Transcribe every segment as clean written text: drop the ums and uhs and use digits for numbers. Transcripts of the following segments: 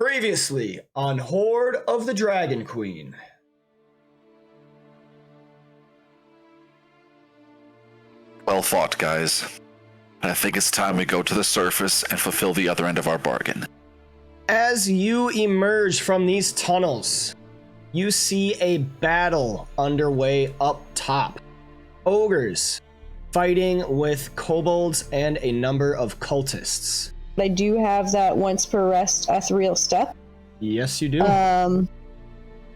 Previously on Hoard of the Dragon Queen. Well fought, guys. I think it's time we go to the surface and fulfill the other end of our bargain. As you emerge from these tunnels, you see a battle underway up top. Ogres fighting with kobolds and a number of cultists. I do have that once per rest ethereal step. Yes, you do.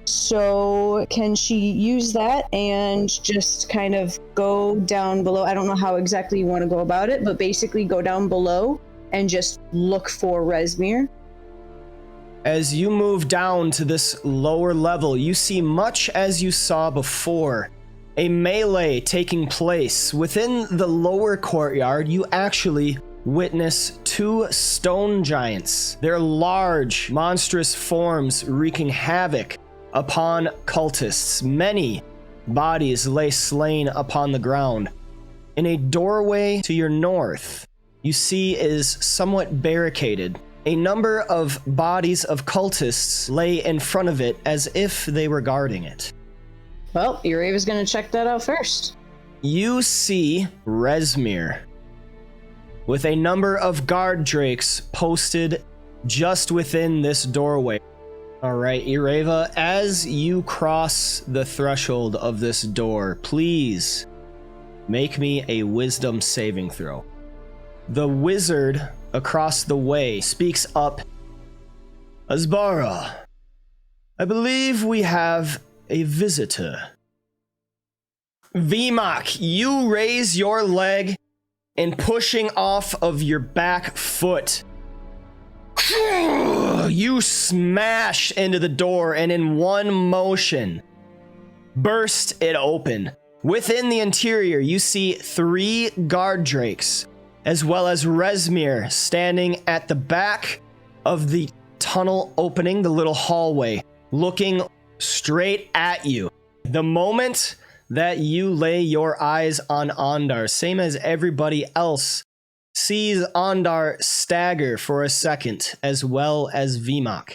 So can she use that and just kind of go down below? I don't know how exactly you want to go about it, but basically go down below and just look for Rezmir. As you move down to this lower level, you see much as you saw before. A melee taking place. Within the lower courtyard, you actually witness two stone giants. Their large, monstrous forms wreaking havoc upon cultists. Many bodies lay slain upon the ground. In a doorway to your north, you see is somewhat barricaded. A number of bodies of cultists lay in front of it as if they were guarding it. Well, Urava's going to check that out first. You see Rezmir with a number of guard drakes posted just within this doorway. All right, Ireva, as you cross the threshold of this door, please make me a wisdom saving throw. The wizard across the way speaks up. Asbara, I believe we have a visitor. Vimak, you raise your leg and pushing off of your back foot. You smash into the door and in one motion burst it open. Within the interior, you see 3 guard drakes, as well as Rezmir standing at the back of the tunnel opening, the little hallway, looking straight at you. The moment that you lay your eyes on Ondar, same as everybody else, sees Ondar stagger for a second, as well as Vimak.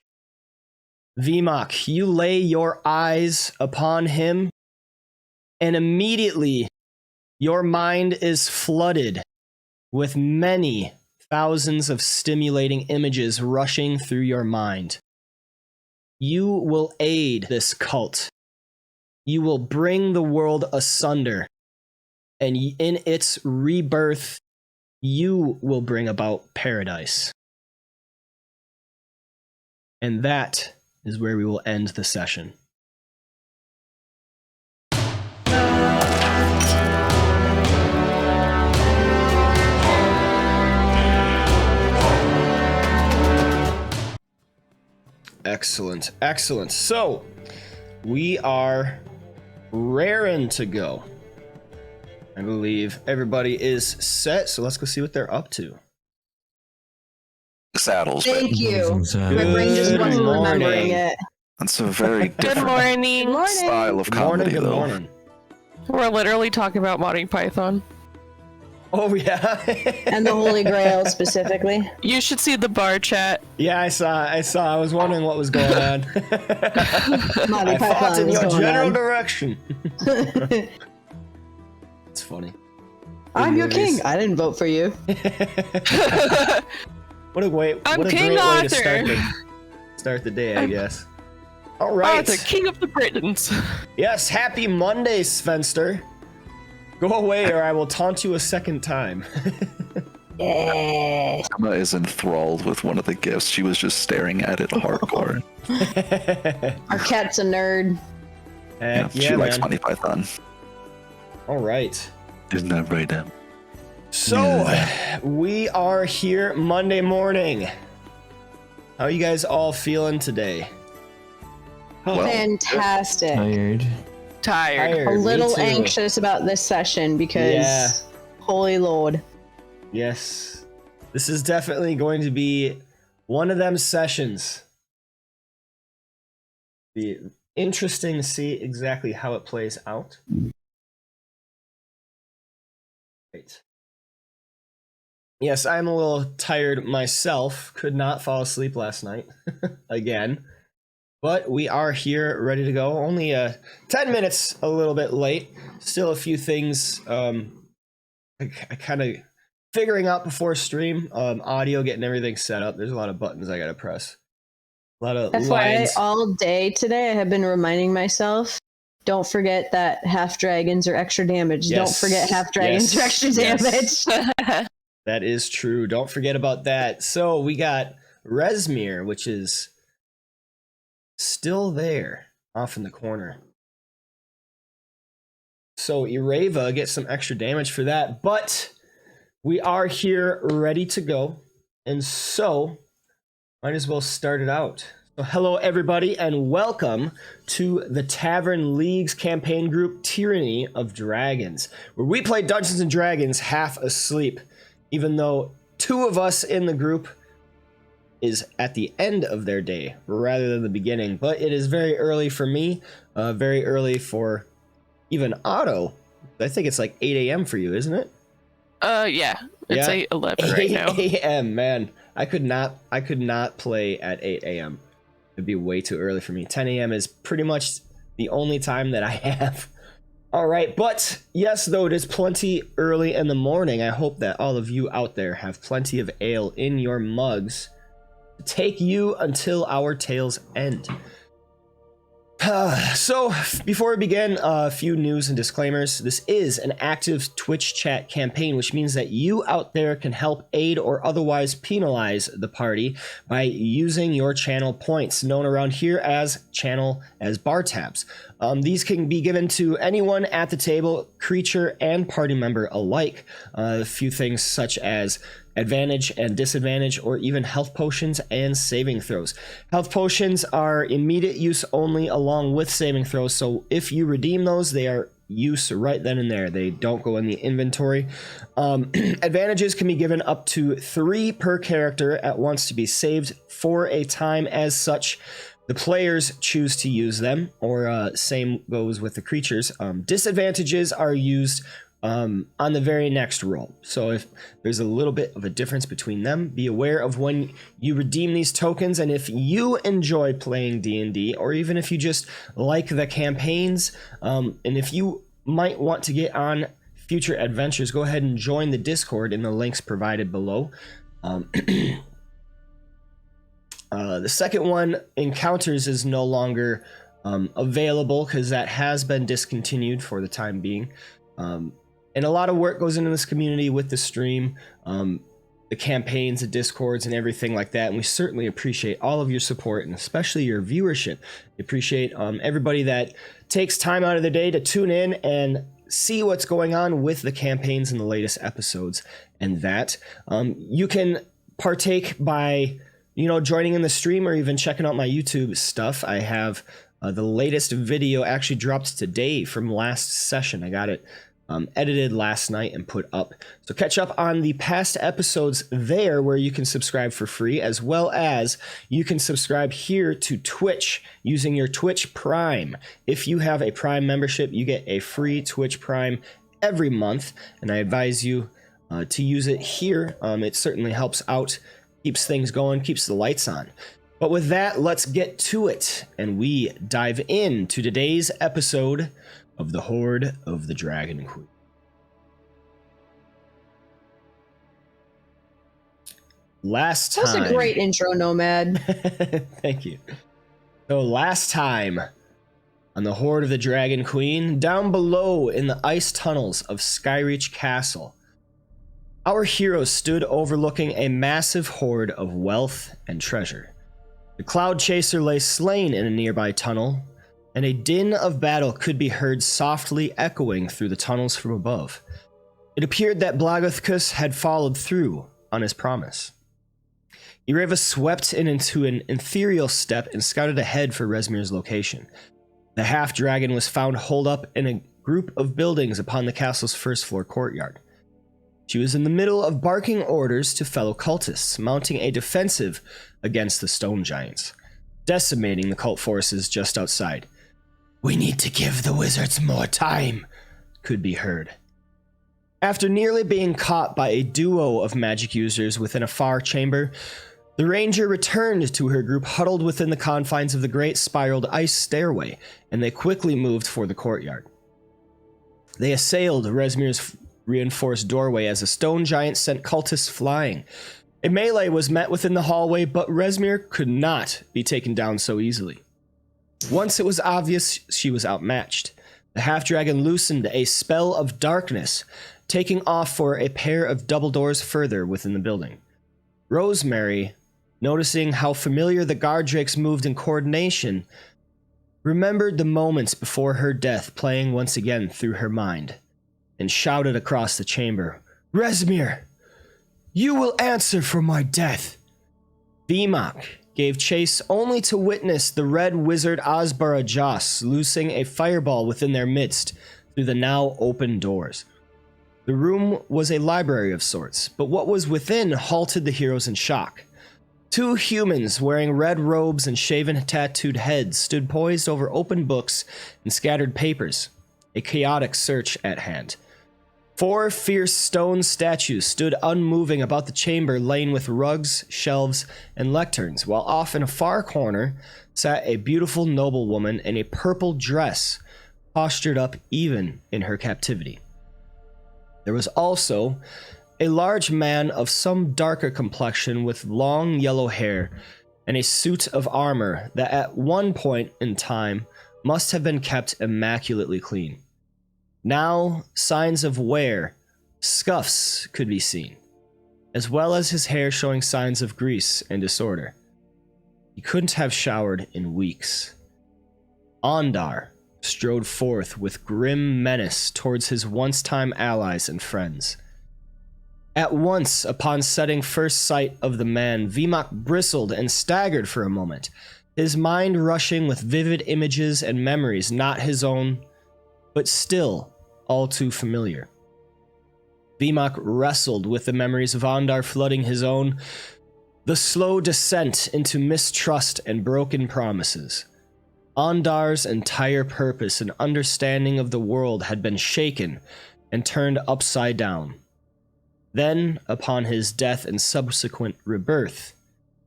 Vimak, you lay your eyes upon him, and immediately your mind is flooded with many thousands of stimulating images rushing through your mind. You will aid this cult. You will bring the world asunder, and in its rebirth, you will bring about paradise. And that is where we will end the session. Excellent, excellent. So, we are raring to go. I believe everybody is set, so let's go see what they're up to. Saddles. Thank you. My brain just wasn't remembering it. That's a very Good different morning. style of comedy, Good though. morning. We're literally talking about modding Python. Oh, yeah. And the Holy Grail specifically. You should see the bar chat. Yeah, I saw. I was wondering what was going on. Modding I thought Python in is your going general on. direction. It's funny. I'm your movies. king. I didn't vote for you. What a great I'm King way to Arthur. start the day, I guess. All right. Arthur, king of the Britons. Yes, happy Monday, Svenster. Go away or I will taunt you a second time. Yeah. Emma is enthralled with one of the gifts. She was just staring at it hardcore. Our cat's a nerd. Heck She yeah, likes man. Monty Python. All right. Isn't that right, Em? So, we are here Monday morning. How are you guys all feeling today? Well, Fantastic. Tired. A Me little too. anxious about this session because, Yeah. holy lord. Yes. This is definitely going to be one of them sessions. Be interesting to see exactly how it plays out. Right. Yes, I'm a little tired myself. Could not fall asleep last night again. But we are here ready to go. Only 10 minutes a little bit late. Still a few things I kind of figuring out before stream. Audio, getting everything set up. There's a lot of buttons I got to press. A lot of That's why lines. all day today I have been reminding myself, don't forget that half dragons are extra damage. Yes. Don't forget half dragons are extra Yes. damage. That is true. Don't forget about that. So we got Resmir, which is still there off in the corner. So Ireva gets some extra damage for that, but we are here ready to go. And so might as well start it out. So hello everybody and welcome to the Tavern League's campaign group Tyranny of Dragons, where we play Dungeons and Dragons half asleep, even though two of us in the group is at the end of their day rather than the beginning. But it is very early for me, very early for even Otto. I think it's like 8 a.m. for you, isn't it? Yeah. It's 8:11 right now. 8 a.m. Man, I could not play at 8 a.m. It'd be way too early for me. 10 a.m. is pretty much the only time that I have. All right, but yes, though it is plenty early in the morning, I hope that all of you out there have plenty of ale in your mugs to take you until our tales end. So, before we begin, a few news and disclaimers. This is an active Twitch chat campaign, which means that you out there can help aid or otherwise penalize the party by using your channel points, known around here as bar tabs. These can be given to anyone at the table, creature and party member alike. A few things such as advantage and disadvantage, or even health potions and saving throws. Health potions are immediate use only along with saving throws, so if you redeem those, they are use right then and there. They don't go in the inventory. Advantages can be given up to 3 per character at once to be saved for a time as such. The players choose to use them, or same goes with the creatures. Disadvantages are used on the very next roll. So if there's a little bit of a difference between them, be aware of when you redeem these tokens. And if you enjoy playing D&D, or even if you just like the campaigns, and if you might want to get on future adventures, go ahead and join the Discord in the links provided below. The second one, Encounters, is no longer available because that has been discontinued for the time being. And a lot of work goes into this community with the stream, the campaigns, the Discords, and everything like that. And we certainly appreciate all of your support, and especially your viewership. We appreciate everybody that takes time out of their day to tune in and see what's going on with the campaigns and the latest episodes. And that you can partake by, joining in the stream or even checking out my YouTube stuff. I have the latest video actually dropped today from last session. I got it edited last night and put up. So catch up on the past episodes there, where you can subscribe for free, as well as you can subscribe here to Twitch using your Twitch Prime. If you have a Prime membership, you get a free Twitch Prime every month, and I advise you to use it here. It certainly helps out, keeps things going, keeps the lights on. But with that, let's get to it, and we dive into today's episode of the Hoard of the Dragon Queen. Last time... That was a great intro, Nomad. Thank you. So last time on the Hoard of the Dragon Queen, down below in the ice tunnels of Skyreach Castle, our heroes stood overlooking a massive hoard of wealth and treasure. The Cloud Chaser lay slain in a nearby tunnel, and a din of battle could be heard softly echoing through the tunnels from above. It appeared that Blagathkus had followed through on his promise. Ireva swept into an ethereal step and scouted ahead for Resmir's location. The half-dragon was found holed up in a group of buildings upon the castle's first-floor courtyard. She was in the middle of barking orders to fellow cultists, mounting a defensive against the stone giants, decimating the cult forces just outside. "We need to give the wizards more time," could be heard. After nearly being caught by a duo of magic users within a far chamber, the ranger returned to her group huddled within the confines of the great spiraled ice stairway, and they quickly moved for the courtyard. They assailed Rezmir's reinforced doorway as a stone giant sent cultists flying. A melee was met within the hallway, but Rezmir could not be taken down so easily. Once it was obvious she was outmatched, the half-dragon loosened a spell of darkness, taking off for a pair of double doors further within the building. Rosemary, noticing how familiar the guard drakes moved in coordination, remembered the moments before her death playing once again through her mind, and shouted across the chamber, "Rezmir! You will answer for my death!" Vimak gave chase only to witness the red wizard Asbara Jas loosing a fireball within their midst through the now open doors. The room was a library of sorts, but what was within halted the heroes in shock. Two humans wearing red robes and shaven tattooed heads stood poised over open books and scattered papers, a chaotic search at hand. 4 fierce stone statues stood unmoving about the chamber laden with rugs, shelves, and lecterns, while off in a far corner sat a beautiful noblewoman in a purple dress, postured up even in her captivity. There was also a large man of some darker complexion with long yellow hair and a suit of armor that at one point in time must have been kept immaculately clean. Now, signs of wear, scuffs could be seen, as well as his hair showing signs of grease and disorder. He couldn't have showered in weeks. Ondar strode forth with grim menace towards his once-time allies and friends. At once, upon setting first sight of the man, Vimak bristled and staggered for a moment, his mind rushing with vivid images and memories not his own, but still all too familiar. Vimak wrestled with the memories of Ondar flooding his own, the slow descent into mistrust and broken promises. Ondar's entire purpose and understanding of the world had been shaken and turned upside down. Then, upon his death and subsequent rebirth,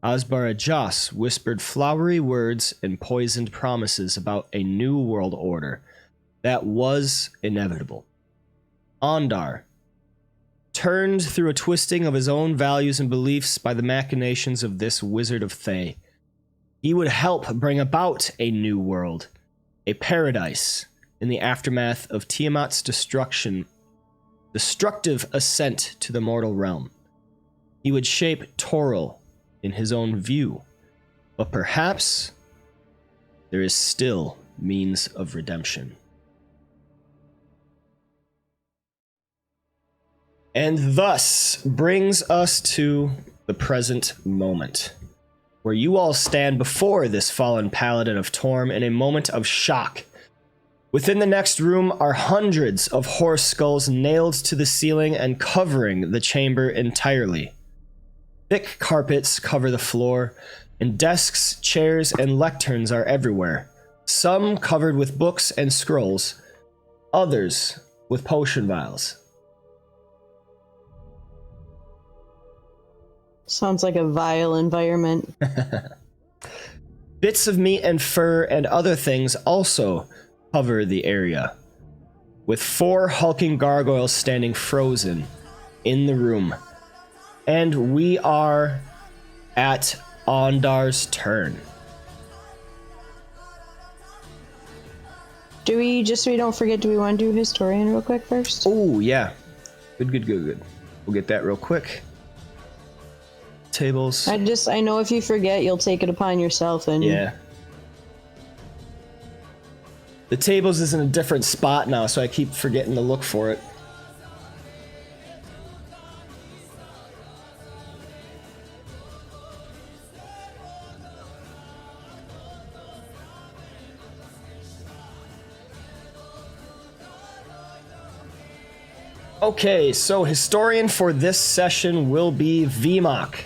Asbara Jas whispered flowery words and poisoned promises about a new world order that was inevitable. Ondar, turned through a twisting of his own values and beliefs by the machinations of this wizard of Thay. He would help bring about a new world, a paradise, in the aftermath of Tiamat's destructive ascent to the mortal realm. He would shape Toril in his own view, but perhaps there is still means of redemption. And thus brings us to the present moment, where you all stand before this fallen paladin of Torm in a moment of shock. Within the next room are hundreds of horse skulls nailed to the ceiling and covering the chamber entirely. Thick carpets cover the floor, and desks, chairs, and lecterns are everywhere, some covered with books and scrolls, others with potion vials. Sounds like a vile environment. Bits of meat and fur and other things also cover the area, with 4 hulking gargoyles standing frozen in the room. And we are at Ondar's turn. Do we, just so we don't forget, do we want to do Historian real quick first? Oh, yeah. Good. We'll get that real quick. Tables. I know if you forget, you'll take it upon yourself and... Yeah. The tables is in a different spot now, so I keep forgetting to look for it. Okay, so historian for this session will be Vimak.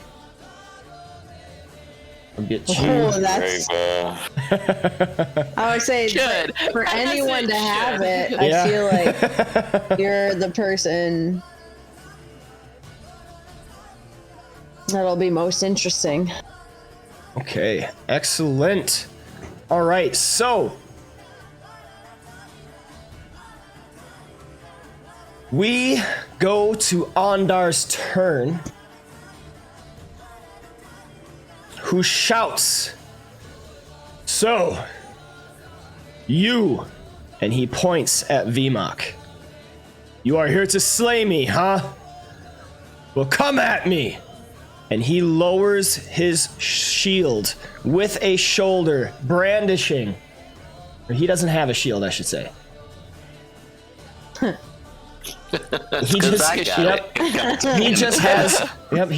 Get you. Oh, that's. I would say Should. for I anyone said to have should. it, I feel like you're the person that'll be most interesting. Okay, excellent. All right, so we go to Ondar's turn, who shouts, "So, you," and he points at Vimak. "You are here to slay me, huh? Well, come at me." And he lowers his shield with a shoulder, brandishing. Or he doesn't have a shield, I should say. He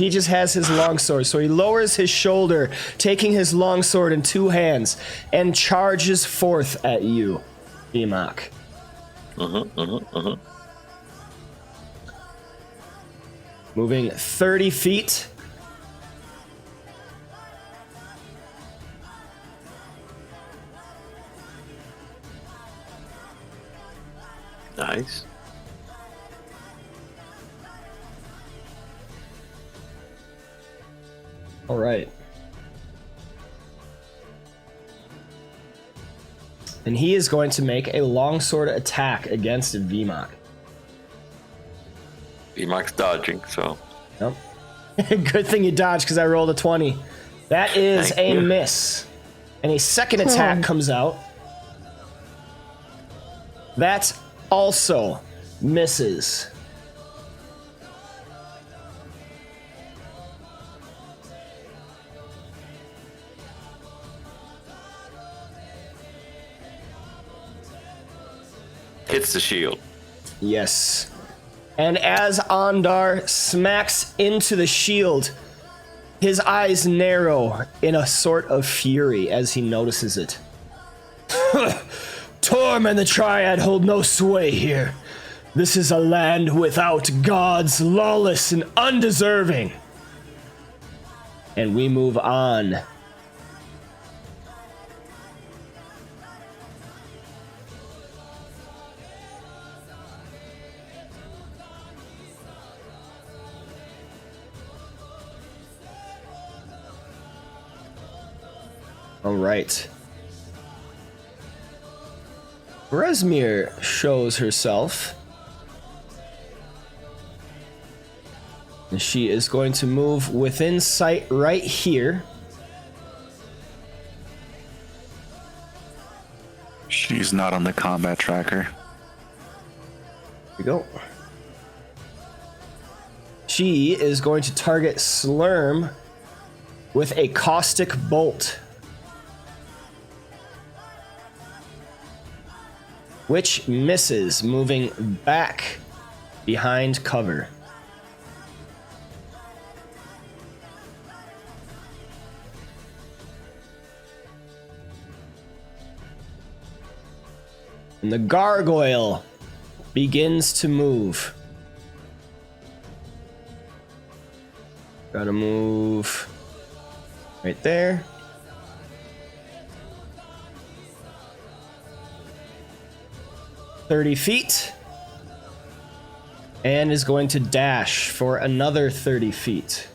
just has his longsword. So he lowers his shoulder, taking his longsword in two hands, and charges forth at you, Vimak. Moving 30 feet. Nice. All right. And he is going to make a longsword attack against Vimak. Vimak's dodging, so. Yep. Good thing you dodged because I rolled a 20. That is Thank a you. miss. And a second attack comes out. That also misses. Hits the shield. Yes. And as Ondar smacks into the shield, his eyes narrow in a sort of fury as he notices it. Torm and the Triad hold no sway here. This is a land without gods, lawless and undeserving. And we move on. All right. Resmir shows herself. And she is going to move within sight right here. She's not on the combat tracker. Here we go. She is going to target Slurm with a caustic bolt, which misses, moving back behind cover. And the gargoyle begins to move. Gotta move right there. "30 feet, and is going to dash for another 30 feet.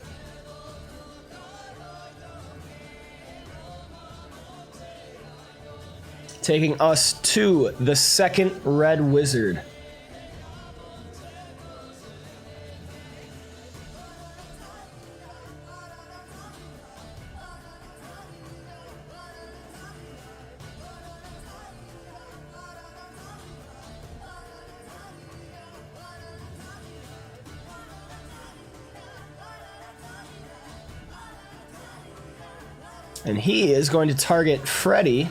Taking us to the second red wizard. And he is going to target Freddy.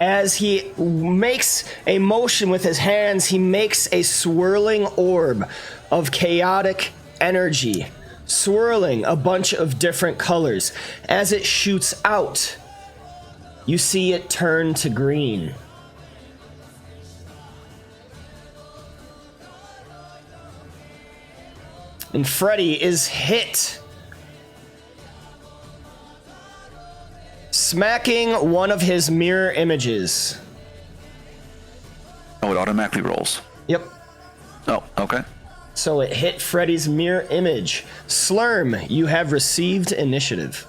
As he makes a motion with his hands, he makes a swirling orb of chaotic energy, swirling a bunch of different colors. As it shoots out, you see it turn to green. And Freddy is hit smacking one of his mirror images. Oh, it automatically rolls. Yep. Oh, okay. So it hit Freddy's mirror image. Slurm, you have received initiative.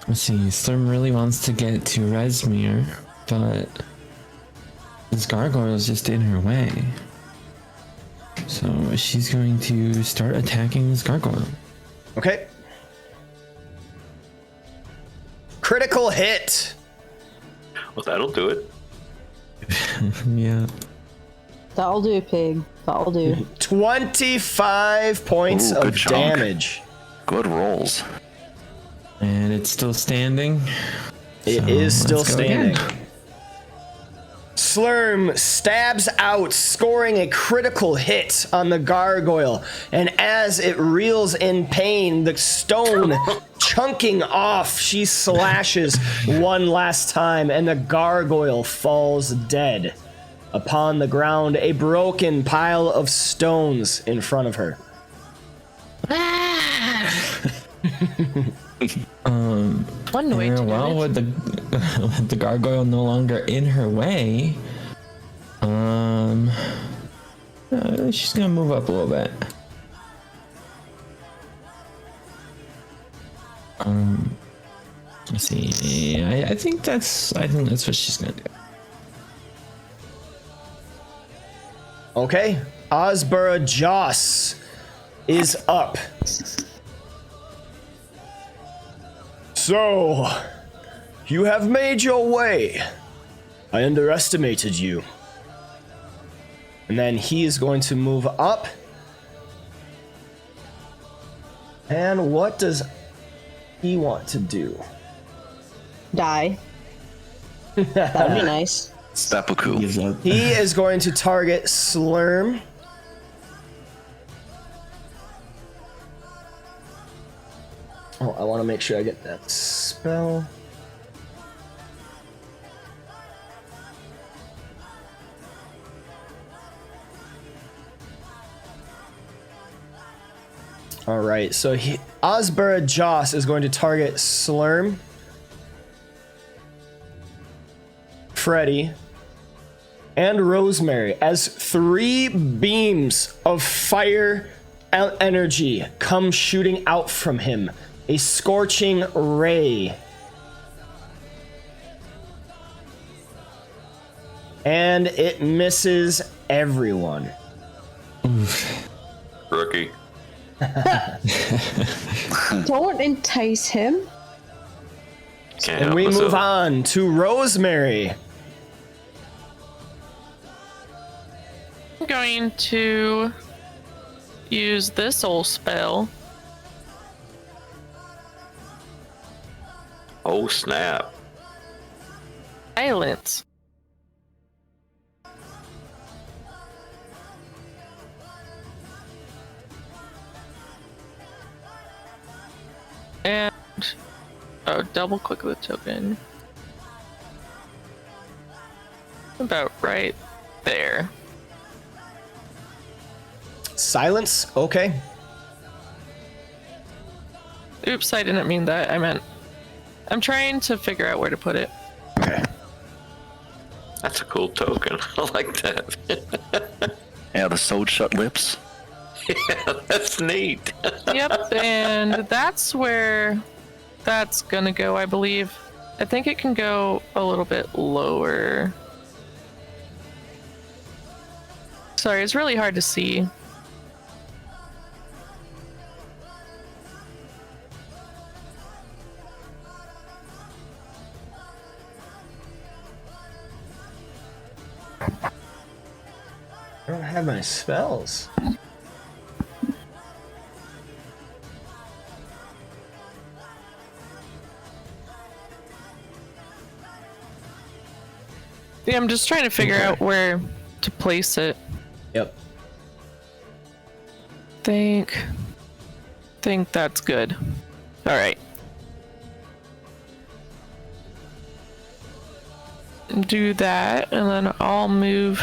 Let's see. Slurm really wants to get to Resmir, but this gargoyle is just in her way. So she's going to start attacking this gargoyle. Okay. Critical hit. Well, that'll do it. Yeah. That'll do, pig. That'll do. 25 points Ooh, of good chunk. damage. Good rolls. And it's still standing. It So is still let's go standing. again. Slurm stabs out, scoring a critical hit on the gargoyle. And as it reels in pain, the stone chunking off, she slashes one last time, and the gargoyle falls dead upon the ground, a broken pile of stones in front of her. One way to do Well, it. with the gargoyle no longer in her way, she's gonna move up a little bit. Let's see. I think that's what she's gonna do. Okay, Osbara Joss is up. So, you have made your way. I underestimated you. And then he is going to move up. And what does he want to do? Die. That would be nice. Seppuku. Gives up. He is going to target Slurm. Oh, I want to make sure I get that spell. All right, so Osbara Joss is going to target Slurm, Freddy, and Rosemary as 3 beams of fire energy come shooting out from him. A scorching ray. And it misses everyone. Rookie. Don't entice him. Can't And help we myself. move on to Rosemary. I'm going to use this old spell. Oh, snap. Silence. And double click the token. About right there. Silence? Okay. Oops, I didn't mean that. I meant I'm trying to figure out where to put it. Okay. That's a cool token. I like that. Yeah, the sewed shut lips. Yeah, that's neat. Yep, and that's where that's gonna go, I believe. I think it can go a little bit lower. Sorry, it's really hard to see. I don't have my spells. Yeah, I'm just trying to figure out where to place it. Yep. Think that's good. All right. Do that, and then I'll move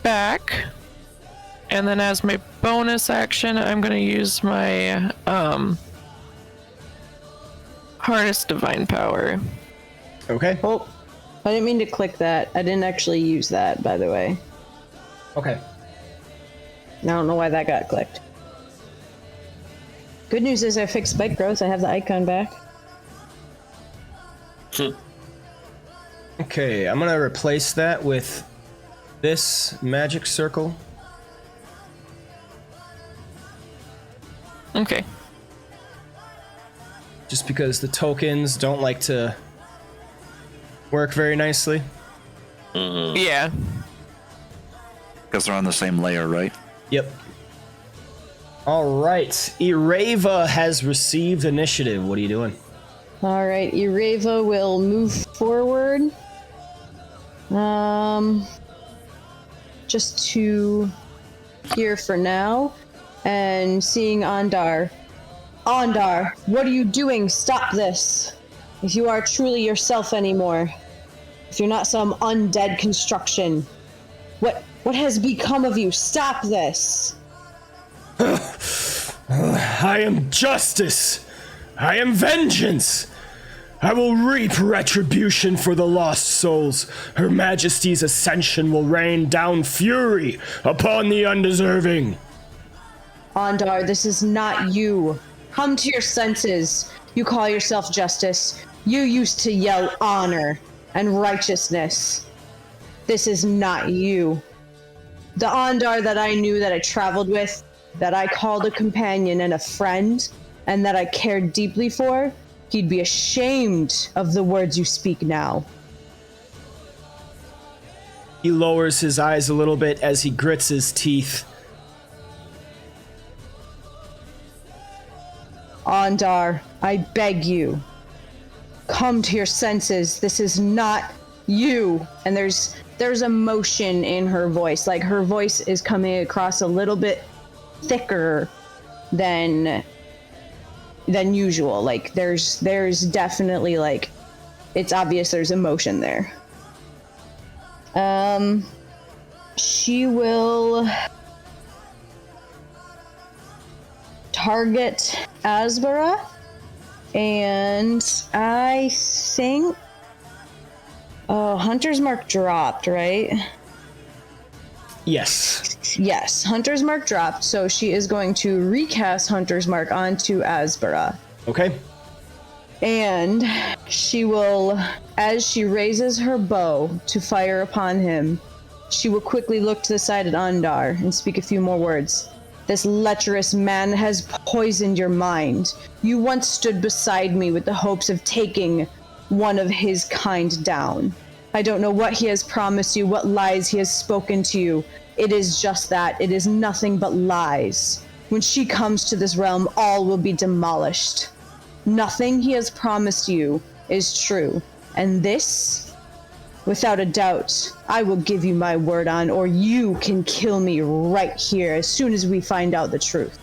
back. And then as my bonus action, I'm going to use my Harness Divine Power. Okay. Oh, I didn't mean to click that. I didn't actually use that, by the way. Okay. I don't know why that got clicked. Good news is I fixed spike growth. I have the icon back. Okay, I'm gonna replace that with this magic circle. Okay. Just because the tokens don't like to work very nicely. Yeah. Because they're on the same layer, right? Yep. All right, Ireva has received initiative. What are you doing? All right, Ireva will move forward. Just to here for now, and seeing Ondar. Ondar, what are you doing? Stop this. If you are truly yourself anymore, if you're not some undead construction, what has become of you? Stop this. I am justice. I am vengeance. I will reap retribution for the lost souls. Her Majesty's ascension will rain down fury upon the undeserving. Ondar, this is not you. Come to your senses. You call yourself justice. You used to yell honor and righteousness. This is not you. The Ondar that I knew, that I traveled with, that I called a companion and a friend, and that I cared deeply for, he'd be ashamed of the words you speak now. He lowers his eyes a little bit as he grits his teeth. Ondar, I beg you, come to your senses. This is not you. And there's emotion in her voice. Like, her voice is coming across a little bit thicker than usual. Like, there's definitely, like, it's obvious there's emotion there. She will target Asbara, and I think Hunter's Mark dropped, right? Yes, Hunter's Mark dropped, so she is going to recast Hunter's Mark onto Asbara. Okay. And she will, as she raises her bow to fire upon him, she will quickly look to the side at Ondar and speak a few more words. This lecherous man has poisoned your mind. You once stood beside me with the hopes of taking one of his kind down. I don't know what he has promised you, what lies he has spoken to you. It is just that. It is nothing but lies. When she comes to this realm, all will be demolished. Nothing he has promised you is true. And this, without a doubt, I will give you my word on, or you can kill me right here as soon as we find out the truth.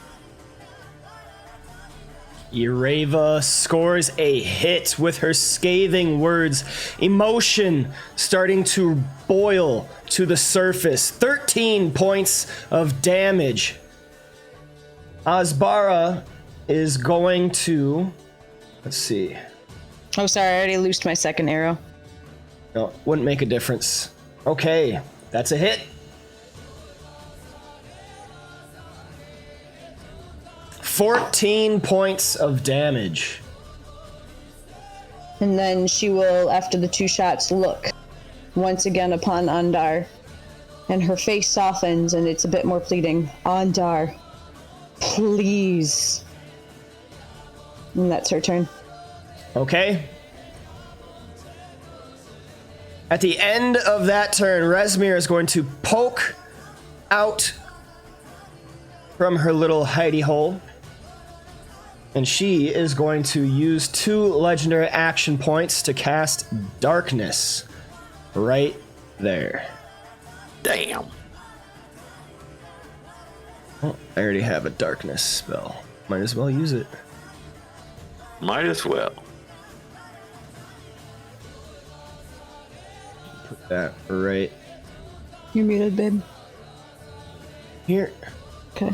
Ireva scores a hit with her scathing words, emotion starting to boil to the surface. 13 points of damage. Asbara is going to... Let's see. Oh, sorry, I already loosed my second arrow. No, wouldn't make a difference. Okay, that's a hit. 14 points of damage. And then she will, after the two shots, look once again upon Ondar. And her face softens and it's a bit more pleading. Ondar, please. And that's her turn. Okay. At the end of that turn, Rezmir is going to poke out from her little hidey hole. And she is going to use 2 legendary action points to cast Darkness right there. Damn. Oh, I already have a Darkness spell. Might as well use it. Might as well. Put that right. You're muted, babe. Here. Okay.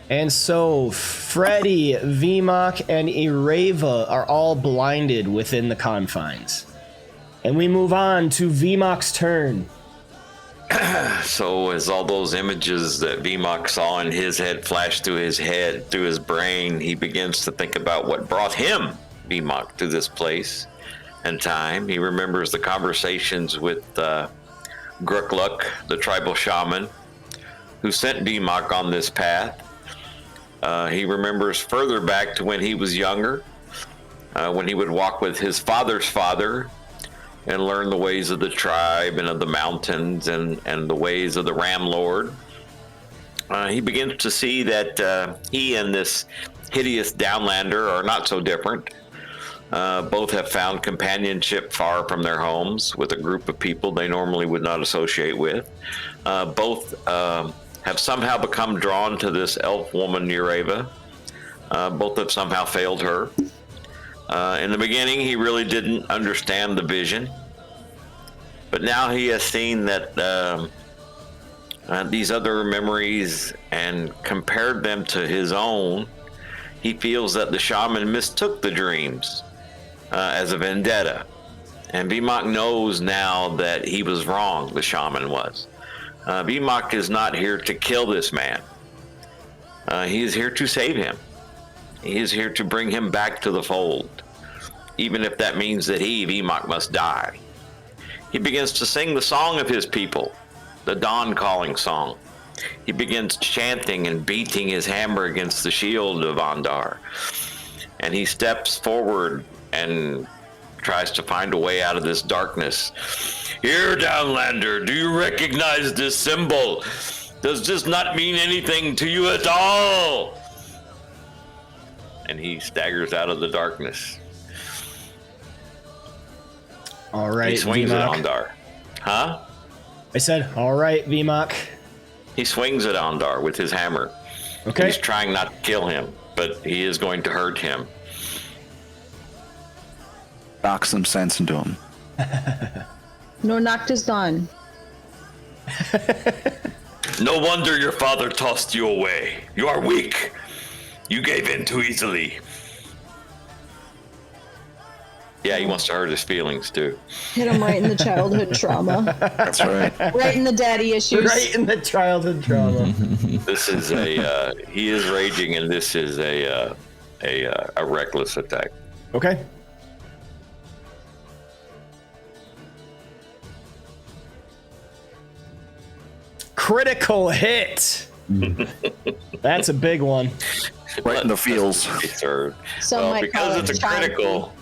And so Freddy, Vimak, and Ireva are all blinded within the confines. And we move on to Vimak's turn. So as all those images that Vimak saw in his head flash through his head, through his brain, he begins to think about what brought him, Vimak, to this place and time. He remembers the conversations with Grukluk, the tribal shaman, who sent Vimak on this path. He remembers further back to when he was younger, when he would walk with his father's father and learn the ways of the tribe and of the mountains and the ways of the Ram Lord. He begins to see that he and this hideous downlander are not so different. Both have found companionship far from their homes with a group of people they normally would not associate with. Both have somehow become drawn to this elf woman, Ureva. Both have somehow failed her. In the beginning, he really didn't understand the vision. But now he has seen that these other memories and compared them to his own. He feels that the shaman mistook the dreams as a vendetta. And Vimak knows now that he was wrong, the shaman was. Vimak is not here to kill this man. He is here to save him. He is here to bring him back to the fold, even if that means that he, Vimak, must die. He begins to sing the song of his people, the dawn calling song. He begins chanting and beating his hammer against the shield of Ondar. And he steps forward and tries to find a way out of this darkness. Here, Downlander, do you recognize this symbol? Does this not mean anything to you at all? And he staggers out of the darkness. All right, He swings Vimak. at Ondar. Huh? I said, all right, Vimak. He swings at Ondar with his hammer. Okay. He's trying not to kill him, but he is going to hurt him. Knock some sense into him. No Noctis Dawn. No wonder your father tossed you away. You are weak. You gave in too easily. Yeah, he wants to hurt his feelings too. Hit him right in the childhood trauma. That's right. Right in the daddy issues. Right in the childhood trauma. This is a he is raging, and this is a reckless attack. Okay. Critical hit. That's a big one. Right in the feels. Third. Some Well, might call because it it's a chunky. critical.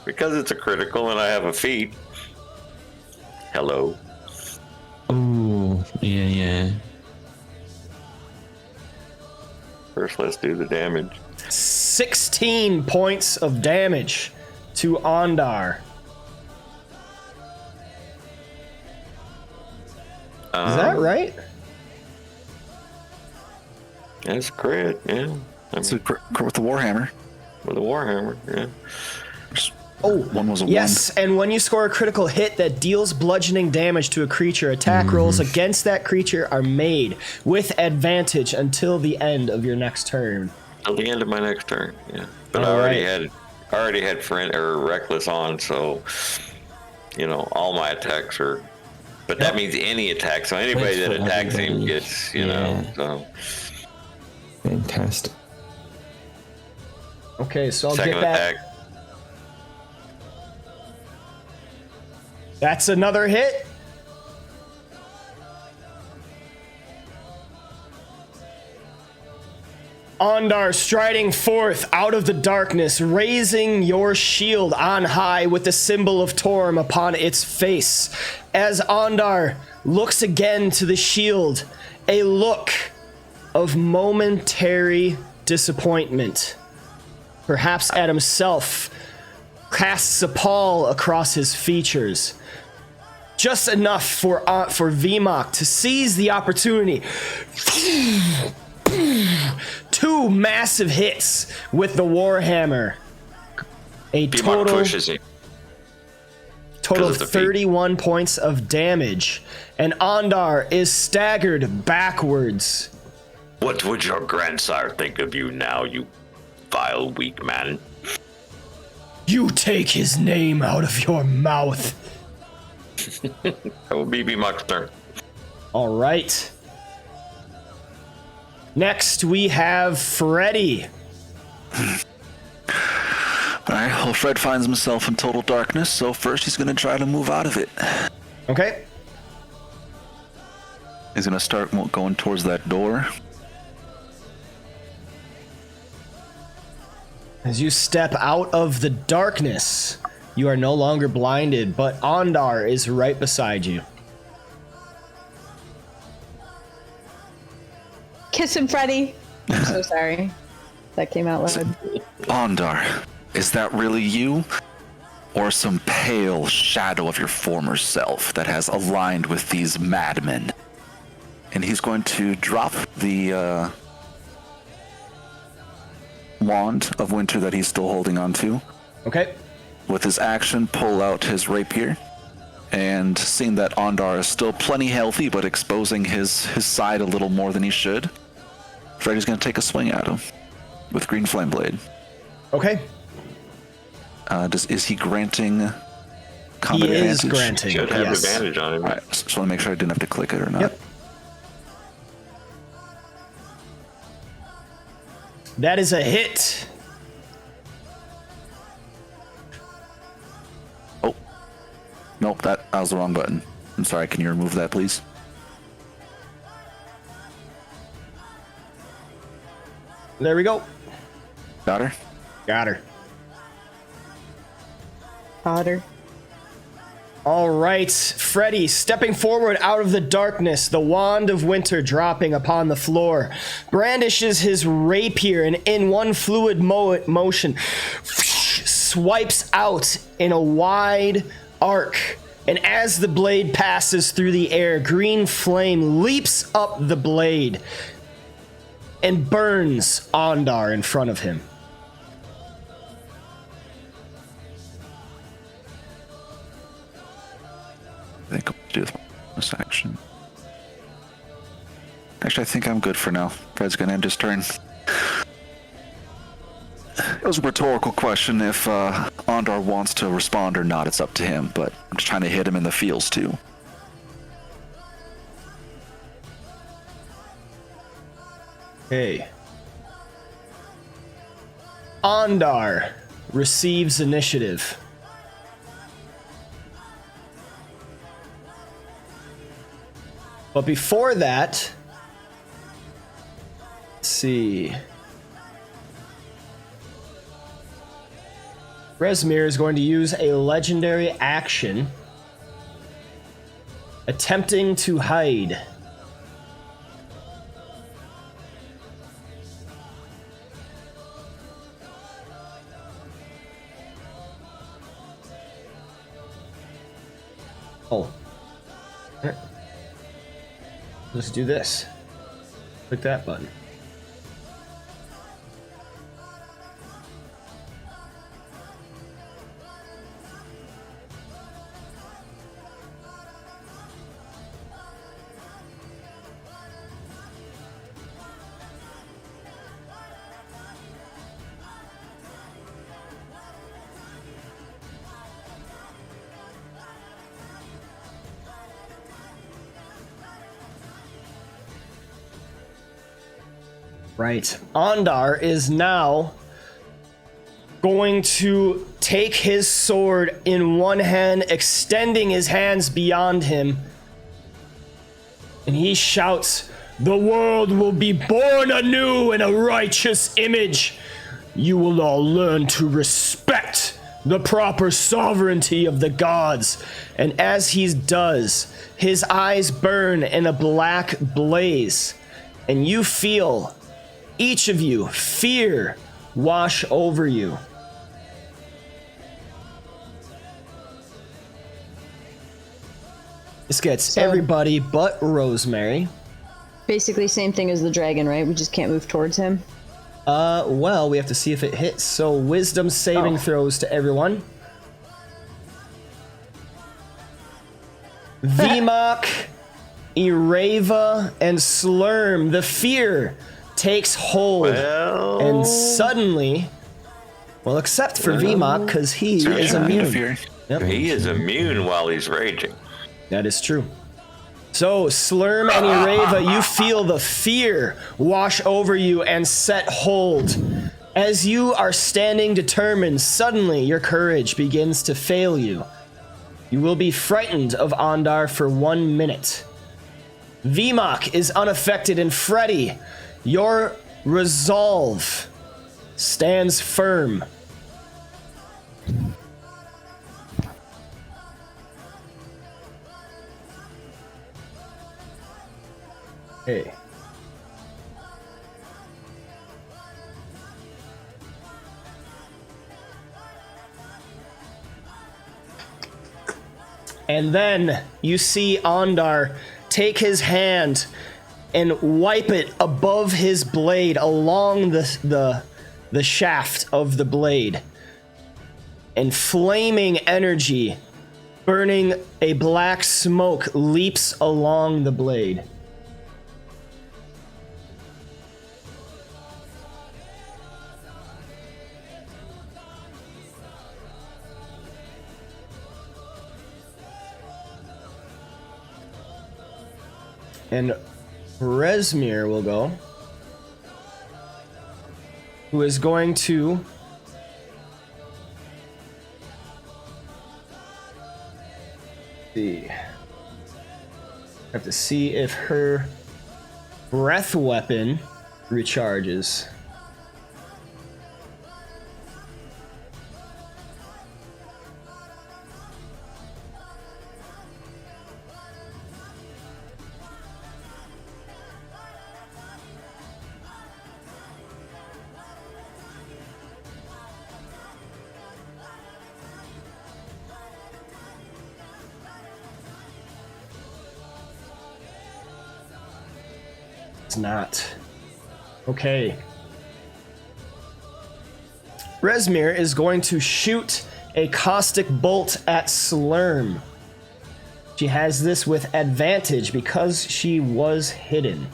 Because it's a critical, and I have a feat. Hello. Ooh, yeah. First, let's do the damage. 16 points of damage to Ondar. Is that right? That's crit, yeah. It's with the Warhammer. With a warhammer, yeah. Oh, One was a yes, and when you score a critical hit that deals bludgeoning damage to a creature, attack rolls against that creature are made with advantage until the end of your next turn. Till the end of my next turn, yeah. But All I already had friend or reckless on, so all my attacks are. But that means any attack, so anybody that attacks him gets, so. Fantastic. Okay, so I'll Second get that. attack. That's another hit. Ondar striding forth out of the darkness, raising your shield on high with the symbol of Torm upon its face. As Ondar looks again to the shield, a look of momentary disappointment. Perhaps at himself, casts a pall across his features. Just enough for Vimak to seize the opportunity. 2 massive hits with the Warhammer. A Vimak total pushes him. Total of 'Cause of the feet. 31 points of damage. And Ondar is staggered backwards. What would your grandsire think of you now, you vile, weak man? You take his name out of your mouth. That will be Vimak's turn. All right. Next, we have Freddy. Alright, well, Fred finds himself in total darkness, so first he's going to try to move out of it. Okay. He's going to start going towards that door. As you step out of the darkness, you are no longer blinded, but Ondar is right beside you. Kiss him, Freddy. I'm so sorry. That came out loud. Ondar, is that really you? Or some pale shadow of your former self that has aligned with these madmen? And he's going to drop the wand of winter that he's still holding on to. Okay. With his action, pull out his rapier. And seeing that Ondar is still plenty healthy, but exposing his side a little more than he should, Freddy's going to take a swing at him with Green Flame Blade. Okay. Is he granting combat He is advantage? granting. Should have Yes. advantage on him. All right, just want to make sure I didn't have to click it or not. Yep. That is a hit. Oh, nope, that was the wrong button. I'm sorry, can you remove that, please? There we go. Got her? Got her. Otter. All right, Freddy stepping forward out of the darkness, the wand of winter dropping upon the floor, brandishes his rapier and in one fluid motion swipes out in a wide arc. And as the blade passes through the air, green flame leaps up the blade and burns Ondar in front of him. I think I'll do this action. Actually, I think I'm good for now. Fred's gonna end his turn. It was a rhetorical question. If Ondar wants to respond or not, it's up to him, but I'm just trying to hit him in the feels too. Okay. Ondar receives initiative. But before that, let's see. Rezmir is going to use a legendary action, attempting to hide. Oh. Let's do this. Click that button. Right. Ondar is now going to take his sword in one hand, extending his hands beyond him. And he shouts, "The world will be born anew in a righteous image. You will all learn to respect the proper sovereignty of the gods." And as he does, his eyes burn in a black blaze. And you feel, each of you, fear wash over you. This gets everybody but Rosemary. Basically, same thing as the dragon, right? We just can't move towards him. Well, we have to see if it hits. So wisdom saving throws to everyone. Vimak, Ireva, and Slurm, the fear takes hold. And suddenly, well, except for Vimak, because he is immune. Yep. He is immune while he's raging. That is true. So, Slurm and Ireva, you feel the fear wash over you and set hold. As you are standing determined, suddenly your courage begins to fail you. You will be frightened of Ondar for 1 minute. Vimak is unaffected, and Freddy, your resolve stands firm. Hey. And then you see Ondar take his hand and wipe it above his blade along the shaft of the blade. And flaming energy, burning a black smoke, leaps along the blade. And Rezmir will go, who is going to have to see if her breath weapon recharges. Not. Okay. Rezmir is going to shoot a caustic bolt at Slurm. She has this with advantage because she was hidden.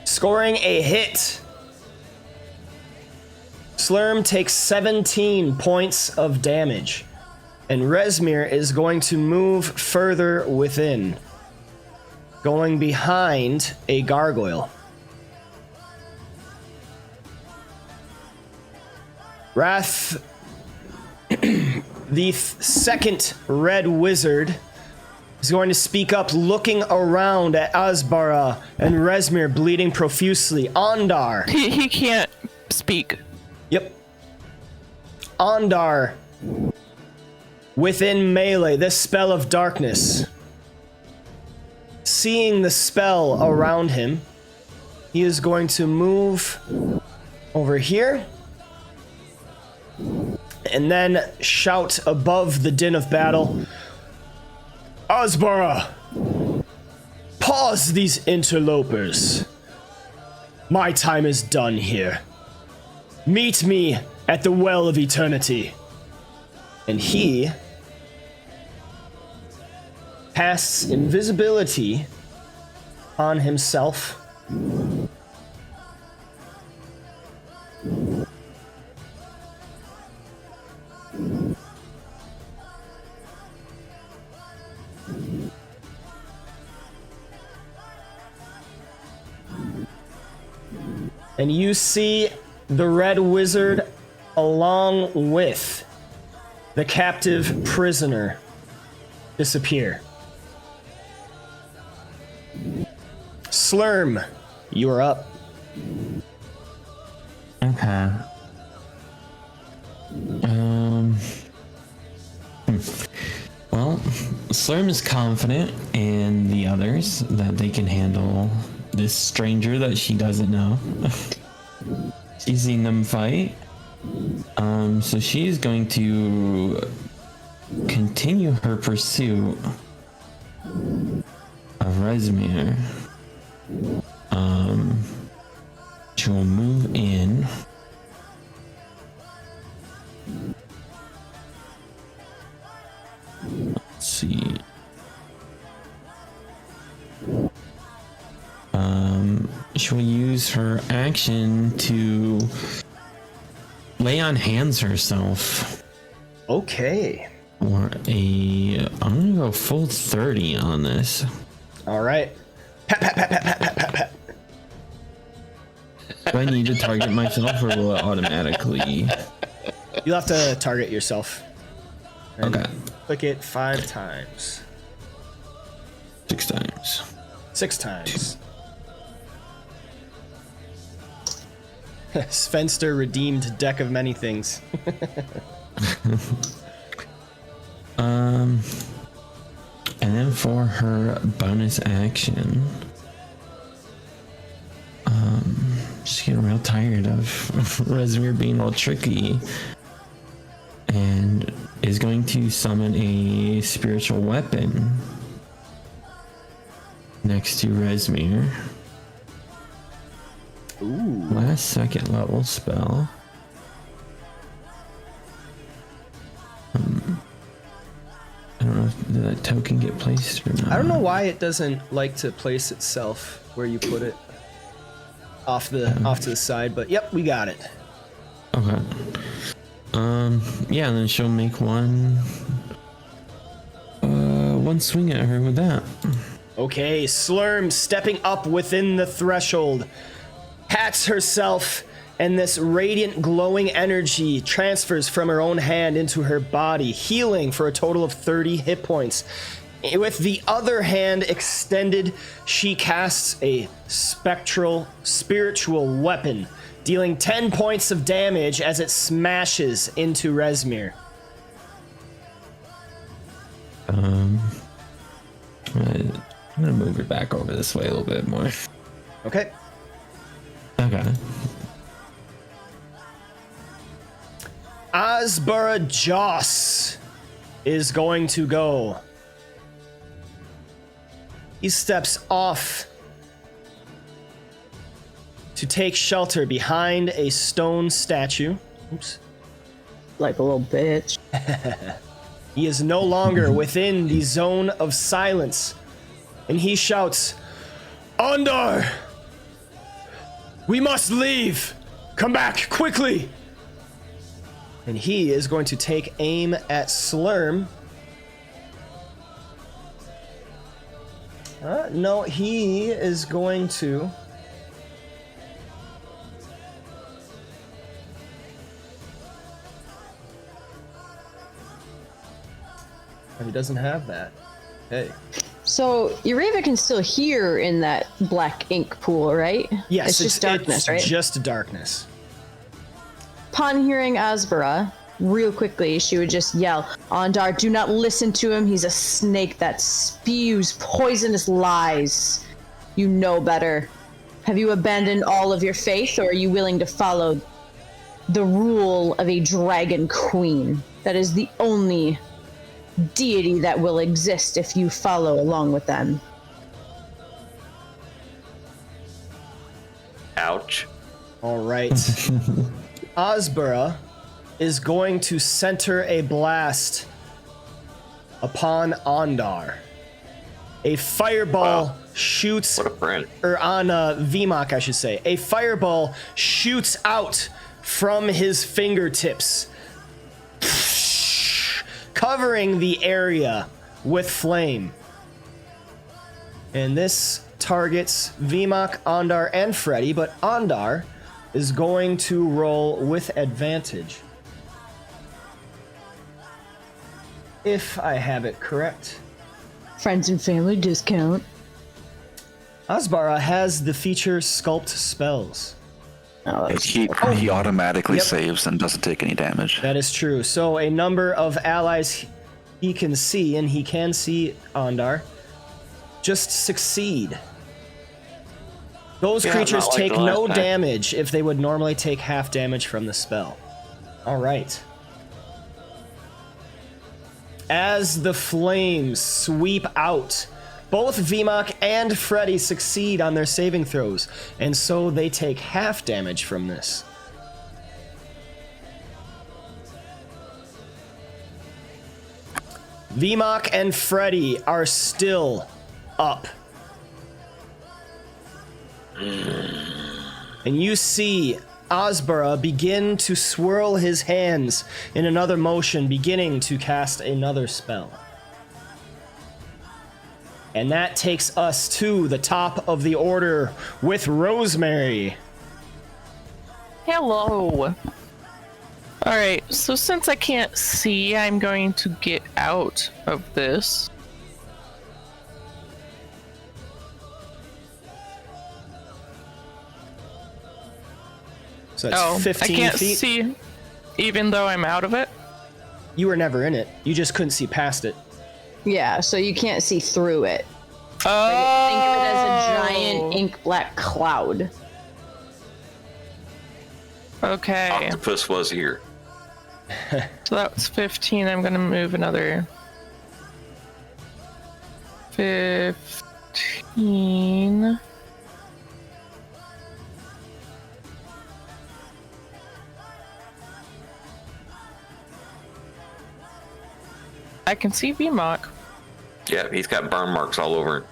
Scoring a hit. Slurm takes 17 points of damage. And Rezmir is going to move further within, going behind a gargoyle. Wrath, the second red wizard, is going to speak up, looking around at Asbara and Rezmir bleeding profusely. Ondar. He can't speak. Yep. Ondar. Within melee, this spell of darkness. Seeing the spell around him, he is going to move over here and then shout above the din of battle, Asbara, pause these interlopers. My time is done here. Meet me at the Well of Eternity. And he casts invisibility on himself. And you see the red wizard along with the captive prisoner disappear. Slurm, you are up. Okay. Well, Slurm is confident in the others that they can handle this stranger that she doesn't know. She's seen them fight. So she's going to continue her pursuit of Rezmir. She will move in see. She will use her action to lay on hands herself. Okay. Or I'm gonna go full 30 on this. All right. Pat, pat, pat, pat, pat, pat, pat, pat. Do I need to target myself or will it automatically? You'll have to target yourself. And Okay. Click it 5 times. 6 times. 6 times. Svenster redeemed deck of many things. And then for her bonus action, just getting real tired of Rezmir being all tricky, and is going to summon a spiritual weapon next to Rezmir. Ooh. Last second level spell. I don't know if did that token get placed or not. I don't know why it doesn't like to place itself where you put it off to the side, but yep, we got it. Okay. Yeah, and then she'll make one swing at her with that. Okay, Slurm stepping up within the threshold, pats herself, and this radiant glowing energy transfers from her own hand into her body, healing for a total of 30 hit points. With the other hand extended, she casts a spiritual weapon, dealing 10 points of damage as it smashes into Rezmir. I'm gonna move it back over this way a little bit more. Okay. Okay. Asbara Joss is going to go. He steps off to take shelter behind a stone statue. Oops. Like a little bitch. He is no longer within the zone of silence, and he shouts, "Ondar! We must leave! Come back, quickly!" And he is going to take aim at Slurm. No, he is going to... Oh, he doesn't have that. Hey. So Eureka can still hear in that black ink pool, right? Yes, it's just darkness, right? Just darkness. Upon hearing Asbara, real quickly, she would just yell, "Ondar, do not listen to him. He's a snake that spews poisonous lies. You know better. Have you abandoned all of your faith, or are you willing to follow the rule of a dragon queen? That is the only deity that will exist if you follow along with them." Ouch. All right. Asbara is going to center a blast upon Ondar. A fireball shoots, What a friend. or on Vimak, I should say. A fireball shoots out from his fingertips, covering the area with flame. And this targets Vimak, Ondar, and Freddy, but Ondar is going to roll with advantage. If I have it correct. Friends and family discount. Asbara has the feature Sculpt Spells. Oh, that's He automatically Yep. saves and doesn't take any damage. That is true. So a number of allies he can see, and he can see Ondar, just succeed. Those Yeah, creatures not like take the last no time. damage if they would normally take half damage from the spell. All right. As the flames sweep out, both Vimak and Freddy succeed on their saving throws, and so they take half damage from this. Vimak and Freddy are still up. And you see Asbara begin to swirl his hands in another motion, beginning to cast another spell. And that takes us to the top of the order with Rosemary. Hello. Alright, so since I can't see, I'm going to get out of this. So that's 15 I can't feet. see even though I'm out of it. You were never in it. You just couldn't see past it. Yeah, so you can't see through it. Oh. Think of it as a giant ink black cloud. Okay. Octopus was here. So that was 15. I'm gonna move another 15. I can see Vimak. Yeah, he's got burn marks all over him.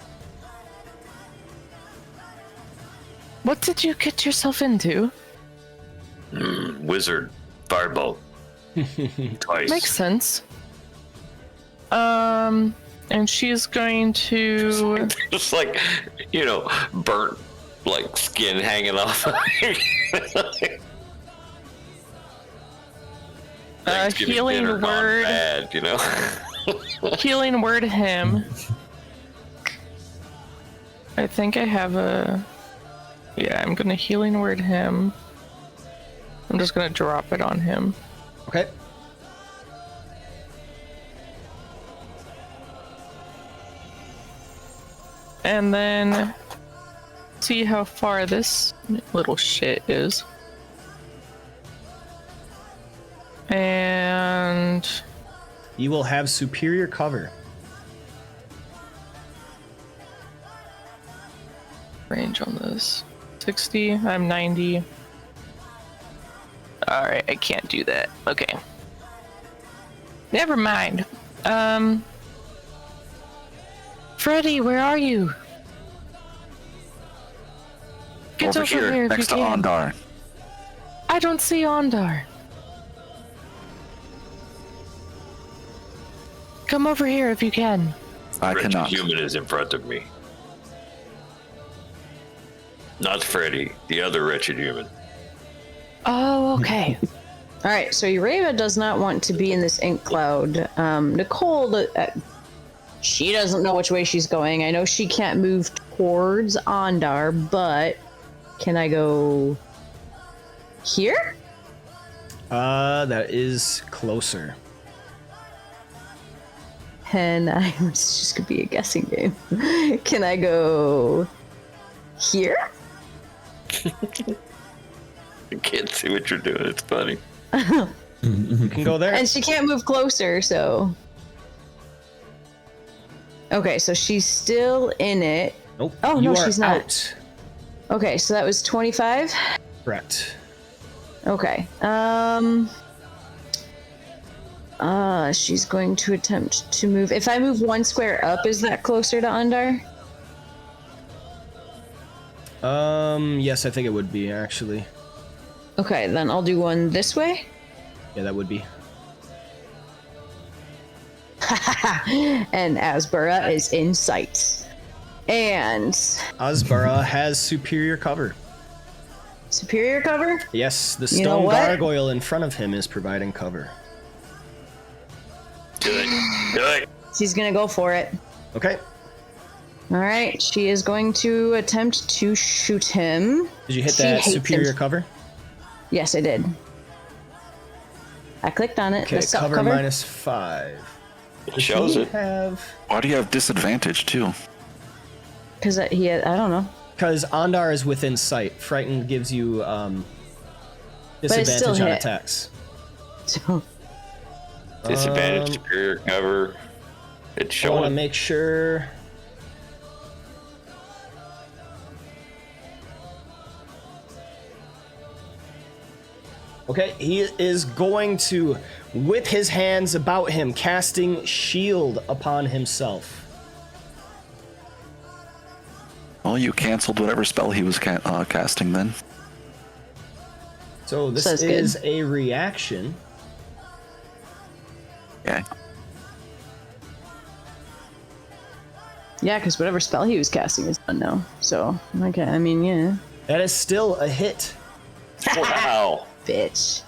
What did you get yourself into? Wizard fireball. Twice. Makes sense. And she's going to. Just like, burnt like skin hanging off. Thanksgiving Healing dinner gone word. bad, Healing word him. I think I have a. Yeah, I'm gonna healing word him. I'm just gonna drop it on him. Okay. And then see how far this little shit is. And You will have superior cover. range on this. 60, I'm 90. Alright, I can't do that. Okay. Never mind. Freddy, where are you? Get Over here, if next you to can. Ondar. I don't see Ondar. Come over here if you can. I Wretched cannot. human is in front of me. Not Freddy, the other wretched human. Oh, okay. All right, so Ureva does not want to be in this ink cloud. Nicole, she doesn't know which way she's going. I know she can't move towards Ondar, but can I go here? That is closer. And it's just gonna be a guessing game. Can I go here? I can't see what you're doing. It's funny. You can go there. And she can't move closer, so. Okay, so she's still in it. Nope. Oh, you no, are she's not. out. Okay, so that was 25. Correct. Okay. She's going to attempt to move. If I move one square up, is that closer to Ondar? Yes, I think it would be, actually. Okay, then I'll do one this way. Yeah, that would be. And Asbara is in sight. And Asbara has superior cover. superior cover? Yes, the You know stone what? gargoyle in front of him is providing cover. Do it. Do it. She's gonna go for it. Okay. All right, she is going to attempt to shoot him. Did you hit She that hates superior him. cover? Yes, I did. I clicked on it. Okay, The self cover cover. -5. It shows He it. have... Why do you have disadvantage too? Because he had, I don't know. Because Ondar is within sight. Frightened gives you it's still disadvantage on hit. attacks. So, Disadvantage, superior cover. It's I want to showing. make sure. Okay, he is going to with his hands about him, casting shield upon himself. Well, you canceled whatever spell he was casting then. So this Sounds is good. a reaction. Okay. Yeah, because whatever spell he was casting is done now. So, okay, I mean, yeah. That is still a hit. Wow. Bitch.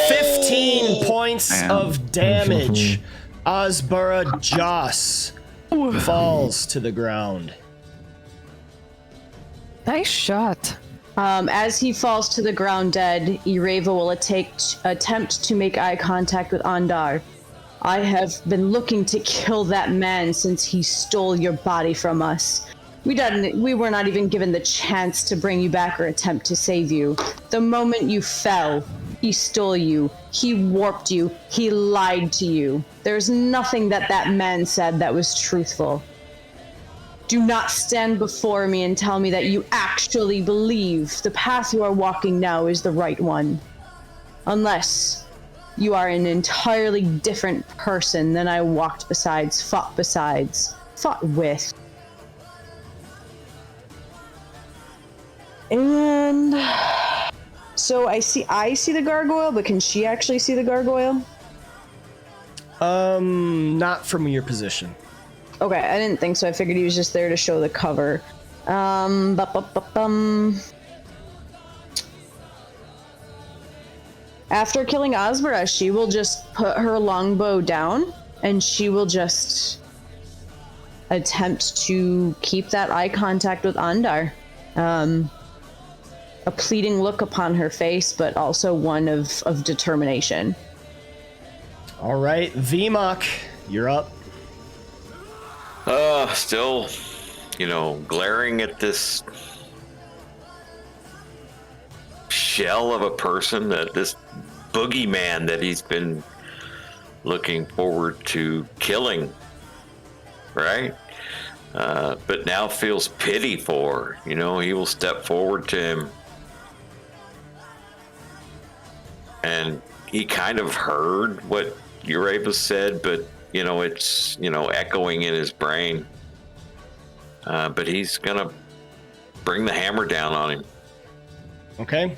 15 points Damn. of damage. Osbara Joss falls to the ground. Nice shot. As he falls to the ground dead, Ireva will attempt to make eye contact with Ondar. I have been looking to kill that man since he stole your body from us. We were not even given the chance to bring you back or attempt to save you. The moment you fell, he stole you. He warped you. He lied to you. There's nothing that man said that was truthful. Do not stand before me and tell me that you actually believe the path you are walking now is the right one. Unless you are an entirely different person than I fought with. And so I see the gargoyle, but can she actually see the gargoyle? Not from your position. Okay, I didn't think so. I figured he was just there to show the cover. After killing Osbara, she will just put her longbow down, and she will just attempt to keep that eye contact with Ondar. A pleading look upon her face, but also one of determination. All right, Vimak, you're up. Still, glaring at this shell of a person, this boogeyman that he's been looking forward to killing, right? But now feels pity for, he will step forward to him. And he kind of heard what Ureva said, but it's echoing in his brain. But he's gonna bring the hammer down on him. Okay.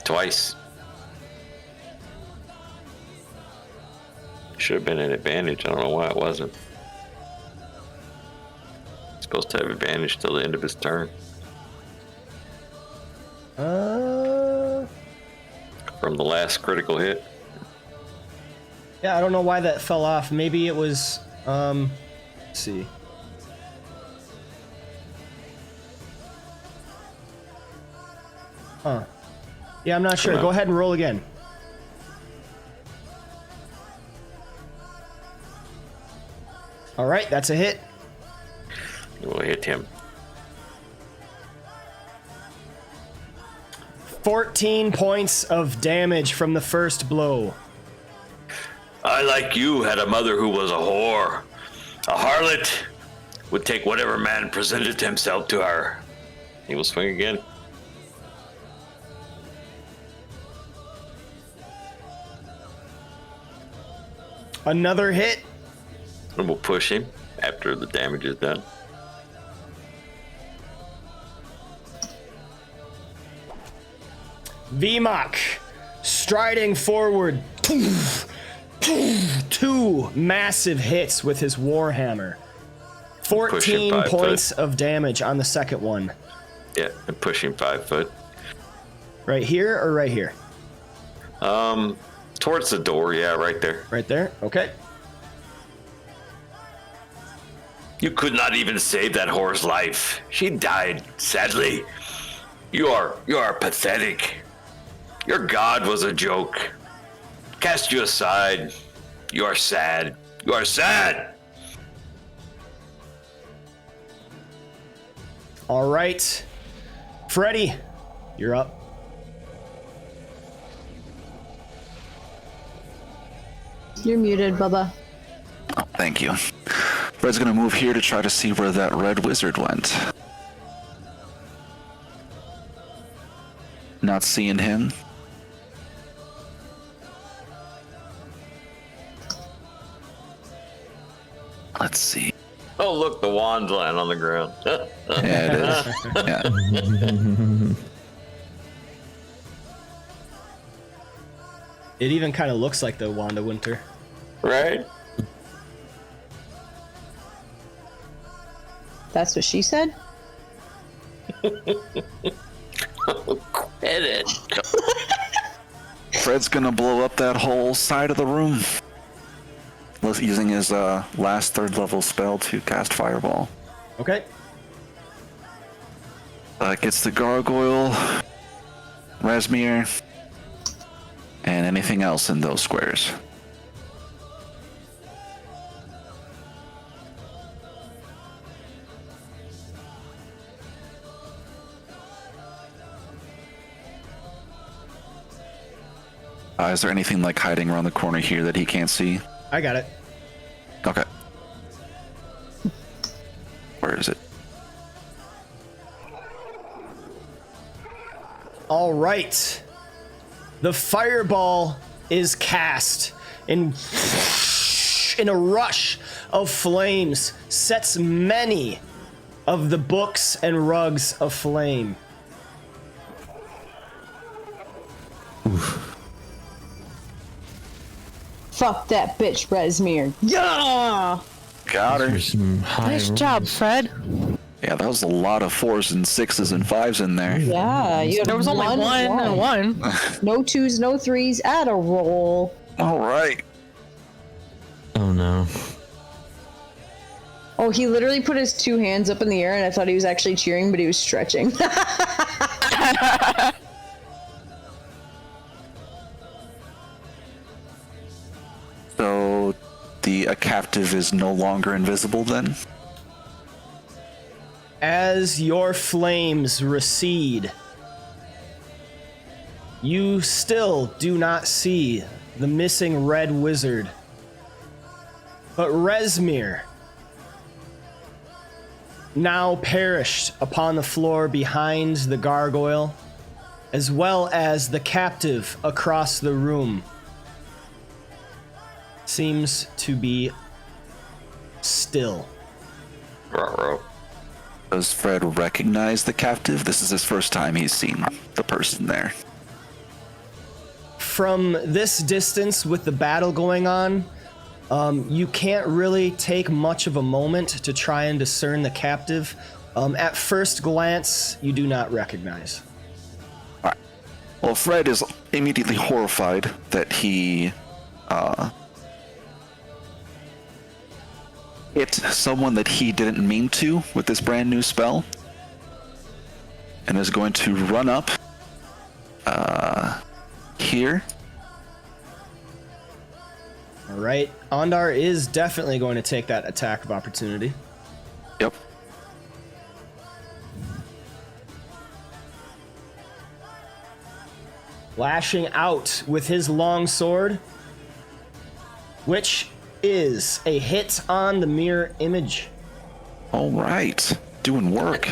Twice. Should have been an advantage. I don't know why it wasn't. Supposed to have advantage till the end of his turn. From the last critical hit. Yeah, I don't know why that fell off. Maybe it was, let's see. Huh. Yeah, I'm not sure. Go ahead and roll again. All right, that's a hit. We'll hit him. 14 points of damage from the first blow. I, like you, had a mother who was a whore. A harlot would take whatever man presented himself to her. He will swing again. Another hit. And we'll push him after the damage is done. Vimak, striding forward. Two massive hits with his warhammer. 14 points of damage on the second one. Yeah, and push him 5 foot. Right here or right here? Towards the door, yeah, right there. Right there? Okay. You could not even save that whore's life. She died, sadly. You are pathetic. Your god was a joke. Cast you aside. You are sad. You are sad. All right. Freddy, you're up. You're muted, Bubba. Oh, thank you. Fred's gonna move here to try to see where that red wizard went. Not seeing him. Let's see. Oh, look, the wand's lying on the ground. Yeah, it is. Yeah. It even kind of looks like the Wand of Winter. Right? That's what she said? Quit it. Fred's gonna blow up that whole side of the room. Using his last 3rd level spell to cast Fireball. Okay. Gets the Gargoyle, Resmir, and anything else in those squares. Is there anything like hiding around the corner here that he can't see? I got it. Okay. Where is it? All right. The fireball is cast in a rush of flames, sets many of the books and rugs aflame. Fuck that bitch, Resmir. Yeah! Got her. There's some high Nice job, rolls. Fred. Yeah, that was a lot of 4s and 6s and 5s in there. Yeah, you had There was only one and one. No 2s, no 3s, at a roll. All right. Oh no. Oh, he literally put his 2 hands up in the air, and I thought he was actually cheering, but he was stretching. So the captive is no longer invisible then? As your flames recede, you still do not see the missing red wizard. But Resmir, now perished upon the floor behind the gargoyle, as well as the captive across the room, seems to be still. Ruh-roh. Does Fred recognize the captive? This is his first time he's seen the person there. From this distance with the battle going on, you can't really take much of a moment to try and discern the captive. At first glance, you do not recognize. All right. Well, Fred is immediately horrified that he hit someone that he didn't mean to with this brand new spell, and is going to run up here. All right, Ondar is definitely going to take that attack of opportunity. Yep. Lashing out with his long sword, which is a hit on the mirror image. All right. Doing work.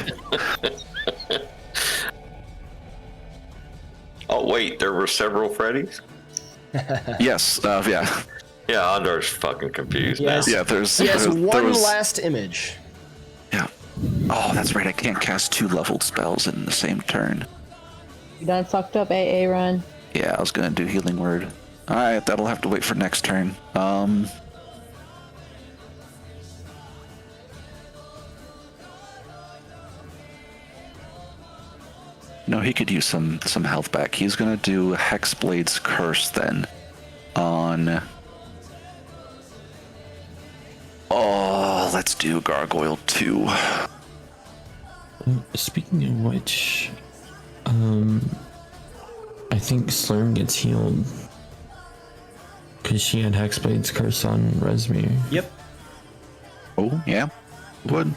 Oh, wait, there were several Freddys? Yes. Yeah. Yeah, Ondar's fucking confused Yes. now. Yeah. There's. He has there one was- last image. Yeah. Oh, that's right. I can't cast 2 leveled spells in the same turn. You done fucked up, AA run. Yeah, I was gonna do Healing Word. All right, that'll have to wait for next turn. No, he could use some health back. He's gonna do Hexblade's Curse then on. Oh, let's do Gargoyle 2. Speaking of which, I think Slurm gets healed because she had Hexblade's Curse on Resmir. Yep. Oh, yeah, would. All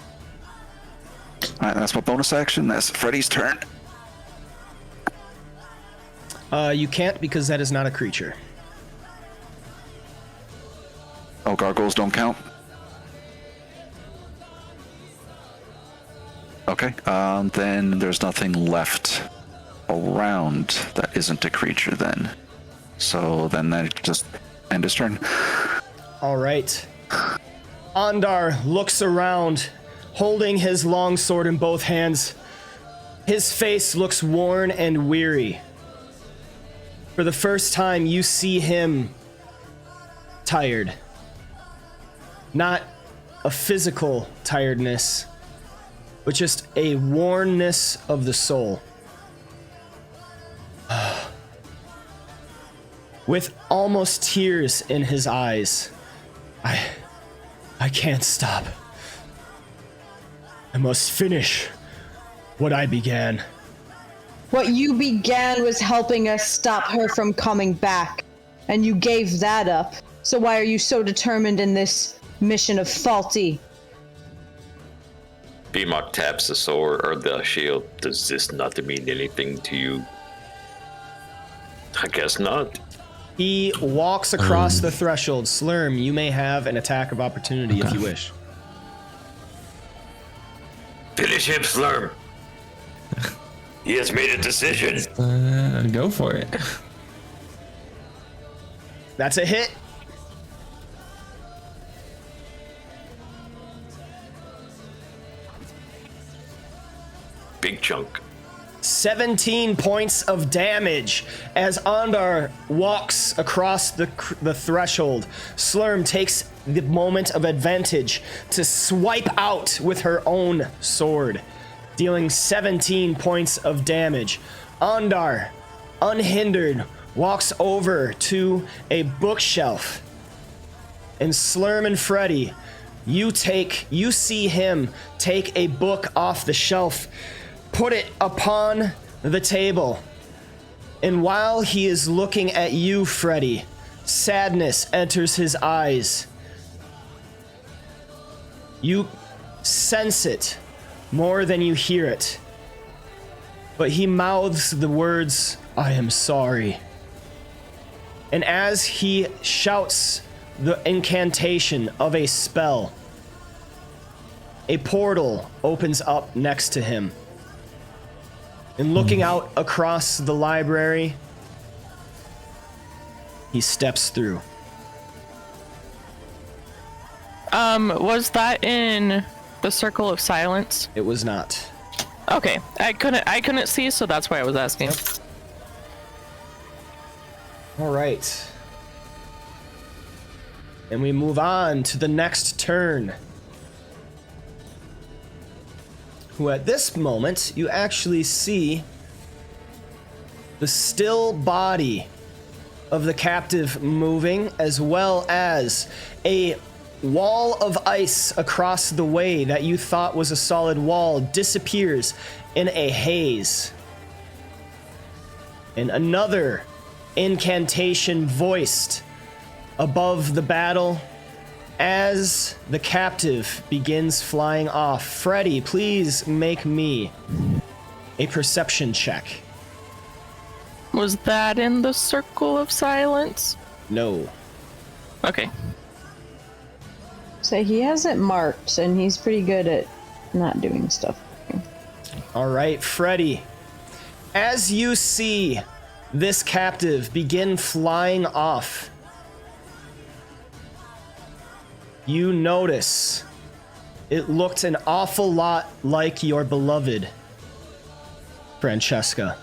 right, that's my bonus action. That's Freddy's turn. You can't because that is not a creature. Oh, gargoyles don't count? Okay. Then there's nothing left around that isn't a creature then. So then that just end his turn. All right. Ondar looks around, holding his long sword in both hands. His face looks worn and weary. For the first time, you see him tired. Not a physical tiredness, but just a wornness of the soul. With almost tears in his eyes. I can't stop. I must finish what I began. What you began was helping us stop her from coming back, and you gave that up. So why are you so determined in this mission of faulty? Vimak taps the sword or the shield. Does this not mean anything to you? I guess not. He walks across the threshold. Slurm, you may have an attack of opportunity if you wish. Finish him, Slurm. He has made a decision. Go for it. That's a hit. Big chunk. 17 points of damage as Ondar walks across the threshold. Slurm takes the moment of advantage to swipe out with her own sword, dealing 17 points of damage. Ondar, unhindered, walks over to a bookshelf. And Slurm and Freddy, you see him take a book off the shelf, put it upon the table. And while he is looking at you, Freddy, sadness enters his eyes. You sense it more than you hear it. But he mouths the words, "I am sorry." And as he shouts the incantation of a spell, a portal opens up next to him. And looking out across the library, he steps through. Was that in the circle of silence? It was not. Okay, I couldn't see, so that's why I was asking. All right. And we move on to the next turn. Who at this moment, you actually see the still body of the captive moving, as well as a wall of ice across the way that you thought was a solid wall disappears in a haze. And another incantation voiced above the battle as the captive begins flying off. Freddy, please make me a perception check. Was that in the circle of silence? No. Okay. So he has it marked, and he's pretty good at not doing stuff. All right, Freddy. As you see this captive begin flying off, you notice it looked an awful lot like your beloved Francesca.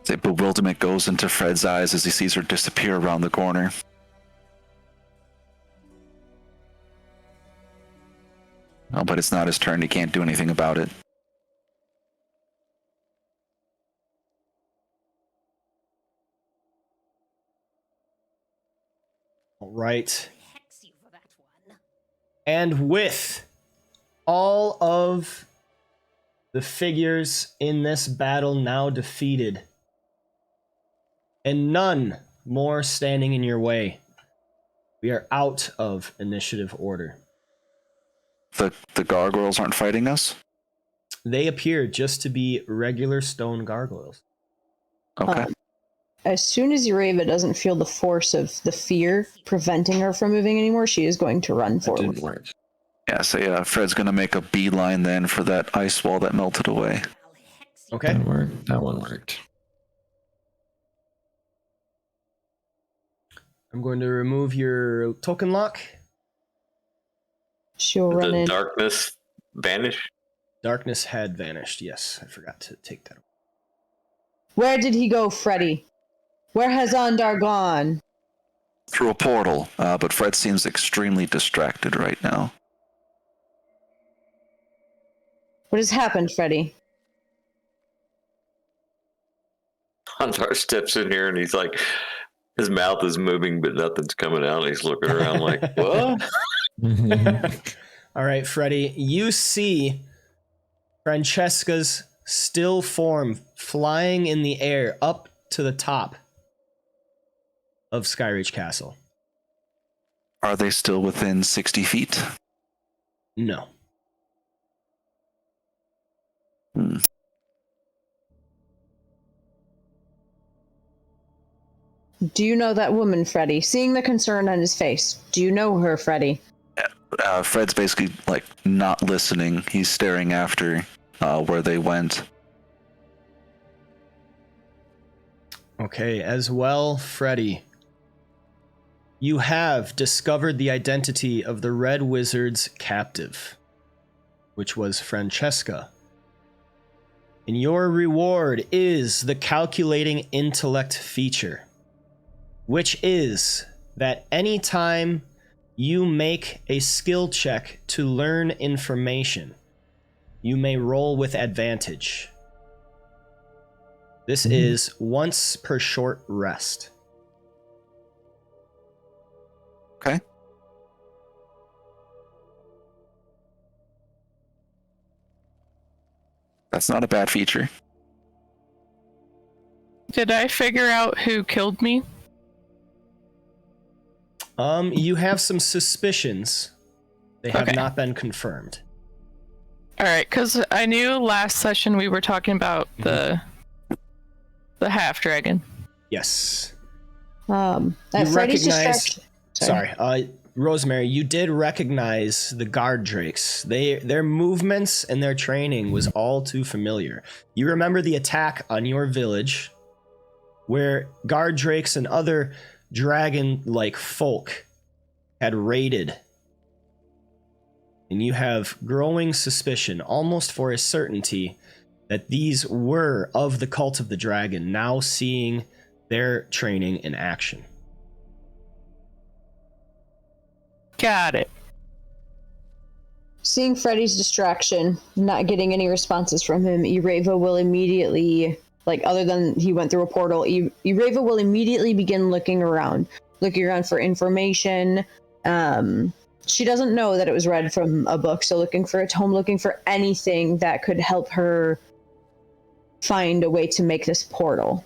The bewilderment goes into Fred's eyes as he sees her disappear around the corner. Oh, but it's not his turn. He can't do anything about it. All right. And with all of the figures in this battle now defeated, and none more standing in your way, we are out of initiative order. The gargoyles aren't fighting us? They appear just to be regular stone gargoyles. Okay. as soon as Ureva doesn't feel the force of the fear preventing her from moving anymore, she is going to run That forward. didn't work. Yeah, so yeah, Fred's gonna make a beeline then for that ice wall that melted away. Okay. That worked. That one worked. I'm going to remove your token lock. She'll Did run the in. darkness vanish? Darkness had vanished. Yes, I forgot to take that. Where did he go, Freddy? Where has Ondar gone? Through a portal, but Fred seems extremely distracted right now. What has happened, Freddy? Ondar steps in here and he's like, his mouth is moving, but nothing's coming out. He's looking around like, what? All right, Freddy, you see Francesca's still form flying in the air up to the top of Skyreach Castle. Are they still within 60 feet? No. Do you know that woman, Freddy? Seeing the concern on his face, do you know her, Freddy? Fred's basically like not listening. He's staring after where they went. Okay, as well, Freddy, you have discovered the identity of the Red Wizard's captive, which was Francesca. And your reward is the calculating intellect feature, which is that anytime you make a skill check to learn information, you may roll with advantage. This is once per short rest. Okay. That's not a bad feature. Did I figure out who killed me? You have some suspicions. They have Okay. not been confirmed. All right, because I knew last session we were talking about the half dragon. Yes. At You Freddy's recognize- distraction. Sorry, Rosemary, you did recognize the guard drakes. Their movements and their training was all too familiar. You remember the attack on your village, where guard drakes and other dragon-like folk had raided. And you have growing suspicion, almost for a certainty, that these were of the cult of the dragon, now seeing their training in action. Got it. Seeing Freddy's distraction, not getting any responses from him, Ureva will immediately, other than he went through a portal, Ureva will immediately begin looking around for information. She doesn't know that it was read from a book, so looking for a tome, looking for anything that could help her find a way to make this portal.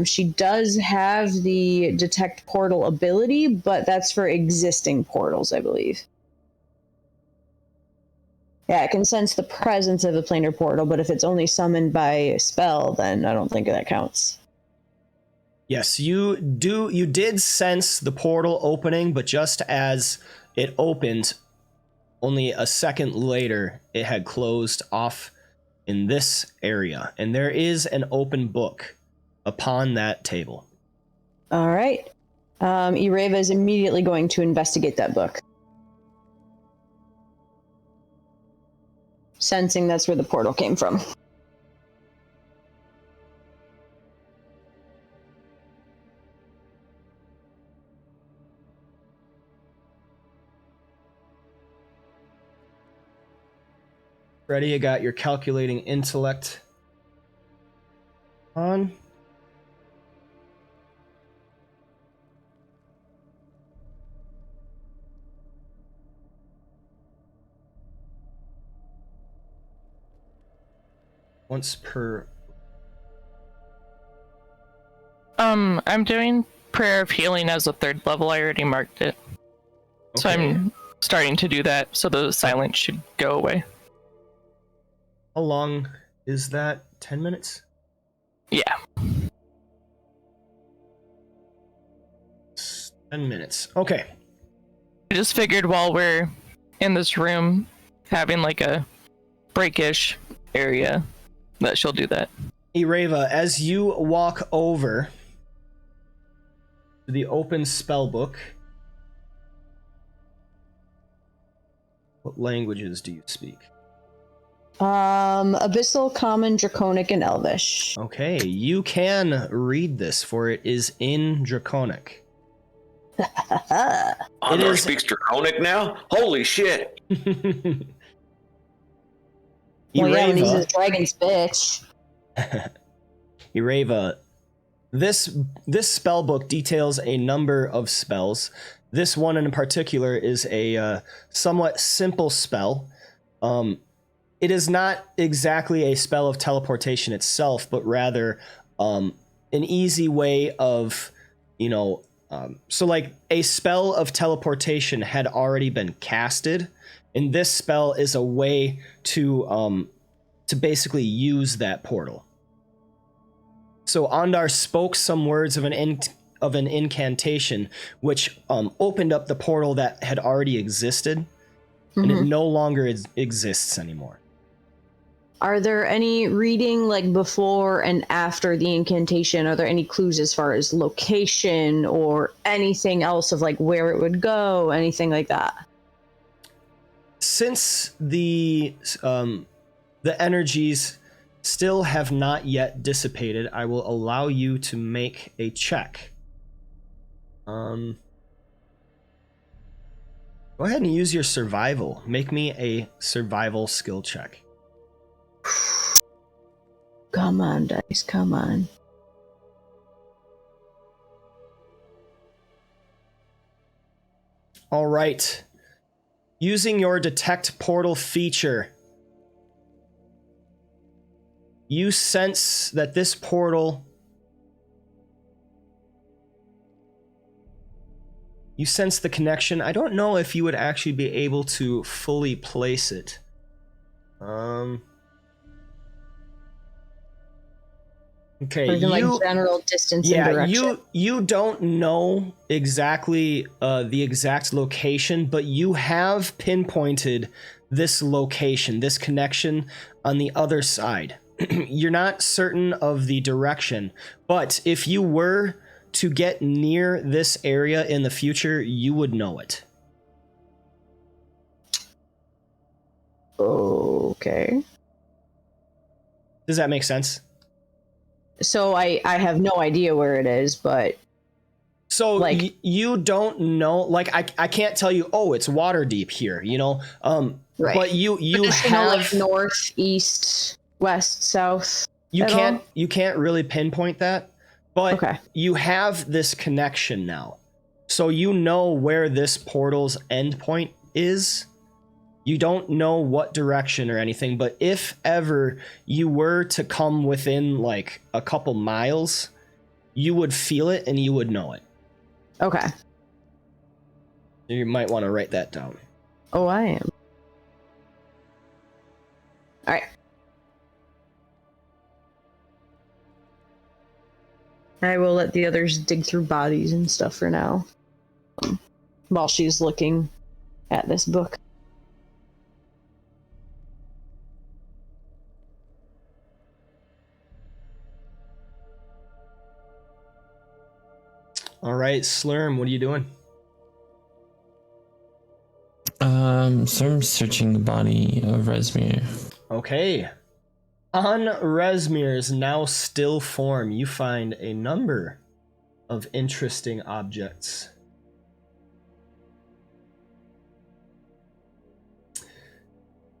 She does have the detect portal ability, but that's for existing portals, I believe. Yeah, it can sense the presence of a planar portal, but if it's only summoned by a spell, then I don't think that counts. Yes, you did sense the portal opening, but just as it opened, only a second later, it had closed off in this area. And there is an open book upon that table. All right. Ureva is immediately going to investigate that book. Sensing that's where the portal came from. Freddy, you got your calculating intellect on. Once per. I'm doing Prayer of Healing as a 3rd level. I already marked it. So Okay. I'm starting to do that, so the silence should go away. How long is that? 10 minutes? Yeah. 10 minutes. Okay. I just figured while we're in this room having like a breakish area that she'll do that. Ireva, as you walk over to the open spell book, what languages do you speak? Abyssal, Common, Draconic, and Elvish. Okay, you can read this, for it is in Draconic. Ondar speaks Draconic now? Holy shit! Well, yeah, when he's Ireva, a dragon's bitch. Ireva, this spell book details a number of spells. This one in particular is a somewhat simple spell. It is not exactly a spell of teleportation itself, but rather an easy way of, so like a spell of teleportation had already been casted, and this spell is a way to basically use that portal. So Ondar spoke some words of an incantation, which opened up the portal that had already existed, and it no longer exists anymore. Are there any reading like before and after the incantation? Are there any clues as far as location or anything else of like where it would go, anything like that? Since the energies still have not yet dissipated, I will allow you to make a check. Go ahead and use your survival. Make me a survival skill check. Come on, dice, come on. All right. Using your detect portal feature, you sense that this portal, you sense the connection. I don't know if you would actually be able to fully place it. Okay, Or even like general distance and direction. you don't know exactly the exact location, but you have pinpointed this location, this connection on the other side. You're not certain of the direction, but if you were to get near this area in the future, you would know it. Okay. Does that make sense? So I have no idea where it is, but So like you don't know, like I can't tell you, oh, it's water deep here, right. but you just have like north, east, west, south. you can't really pinpoint that, but Okay. you have this connection now. So you know where this portal's endpoint is. You don't know what direction or anything, but if ever you were to come within like a couple miles, you would feel it and you would know it. Okay. You might want to write that down. Oh, I am. All right. I will let the others dig through bodies and stuff for now, while she's looking at this book. All right, Slurm, what are you doing? So I'm searching the body of Resmir. Okay. On Resmir's now still form, you find a number of interesting objects.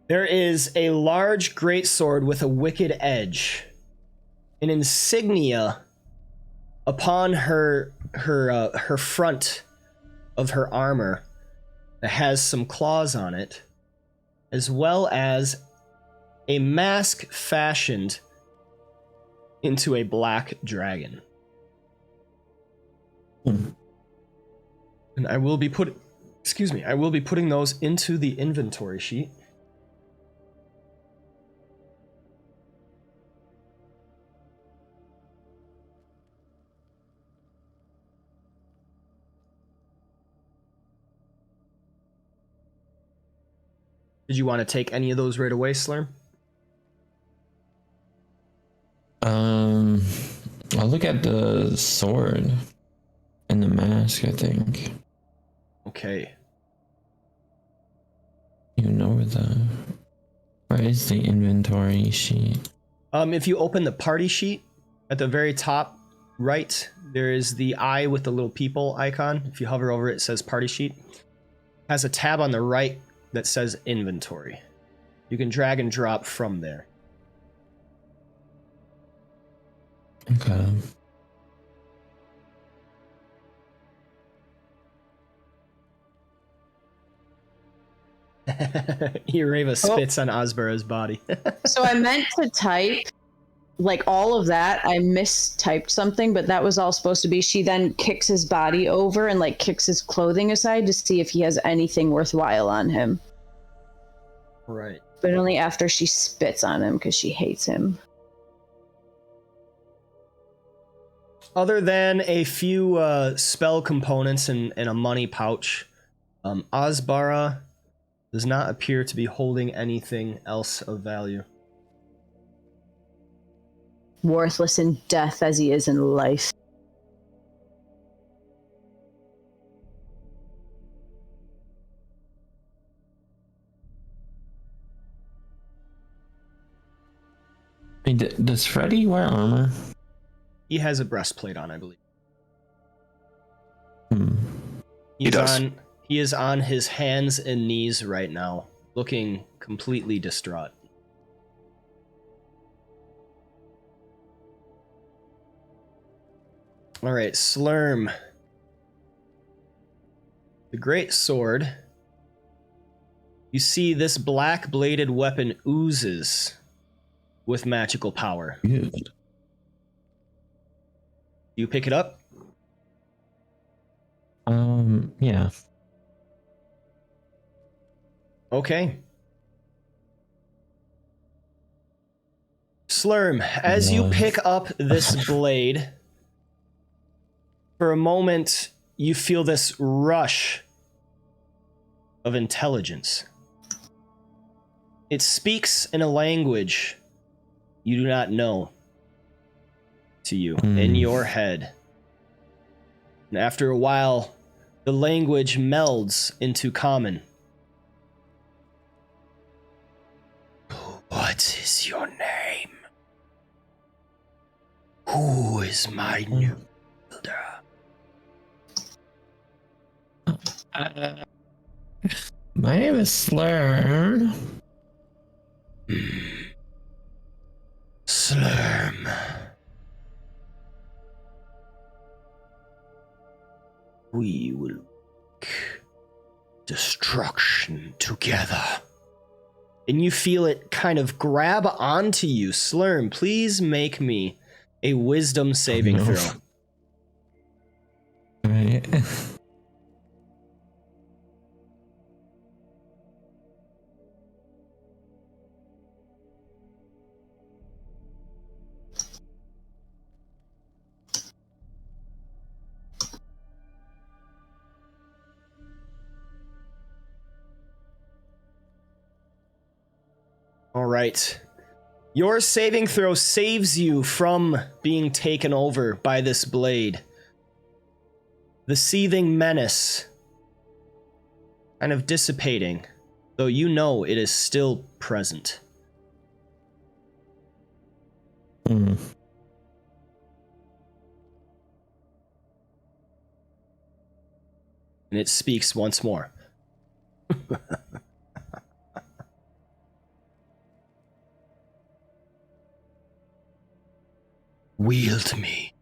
There is a large greatsword with a wicked edge, an insignia upon her front of her armor that has some claws on it, as well as a mask fashioned into a black dragon. And I will be putting those into the inventory sheet. Did you want to take any of those right away, Slurm? I'll look at the sword and the mask, I think. Okay. You know where is the inventory sheet? If you open the party sheet at the very top right, there is the eye with the little people icon. If you hover over it, it says party sheet. It has a tab on the right that says inventory. You can drag and drop from there. Okay. Ireva spits on Osbara's body. So I meant to type like all of that. I mistyped something, but that was all supposed to be she then kicks his body over and like kicks his clothing aside to see if he has anything worthwhile on him. Right. But only after she spits on him because she hates him. Other than a few spell components and a money pouch, Osbara does not appear to be holding anything else of value. Worthless in death as he is in life. Hey, does Freddy wear armor? He has a breastplate on, I believe. He does. He is on his hands and knees right now, looking completely distraught. All right, Slurm. The great sword. You see this black-bladed weapon oozes with magical power. Good. You pick it up? Yeah. Okay. Slurm, as you pick up this blade, for a moment you feel this rush of intelligence. It speaks in a language you do not know to you in your head. And after a while, the language melds into common. What is your name? Who is my new builder? My name is Slurm. Slurm. We will make destruction together. And you feel it kind of grab onto you. Slurm, please make me a wisdom saving throw. Alright. All right. Your saving throw saves you from being taken over by this blade. The seething menace kind of dissipating, though you know it is still present. And it speaks once more. Wield me.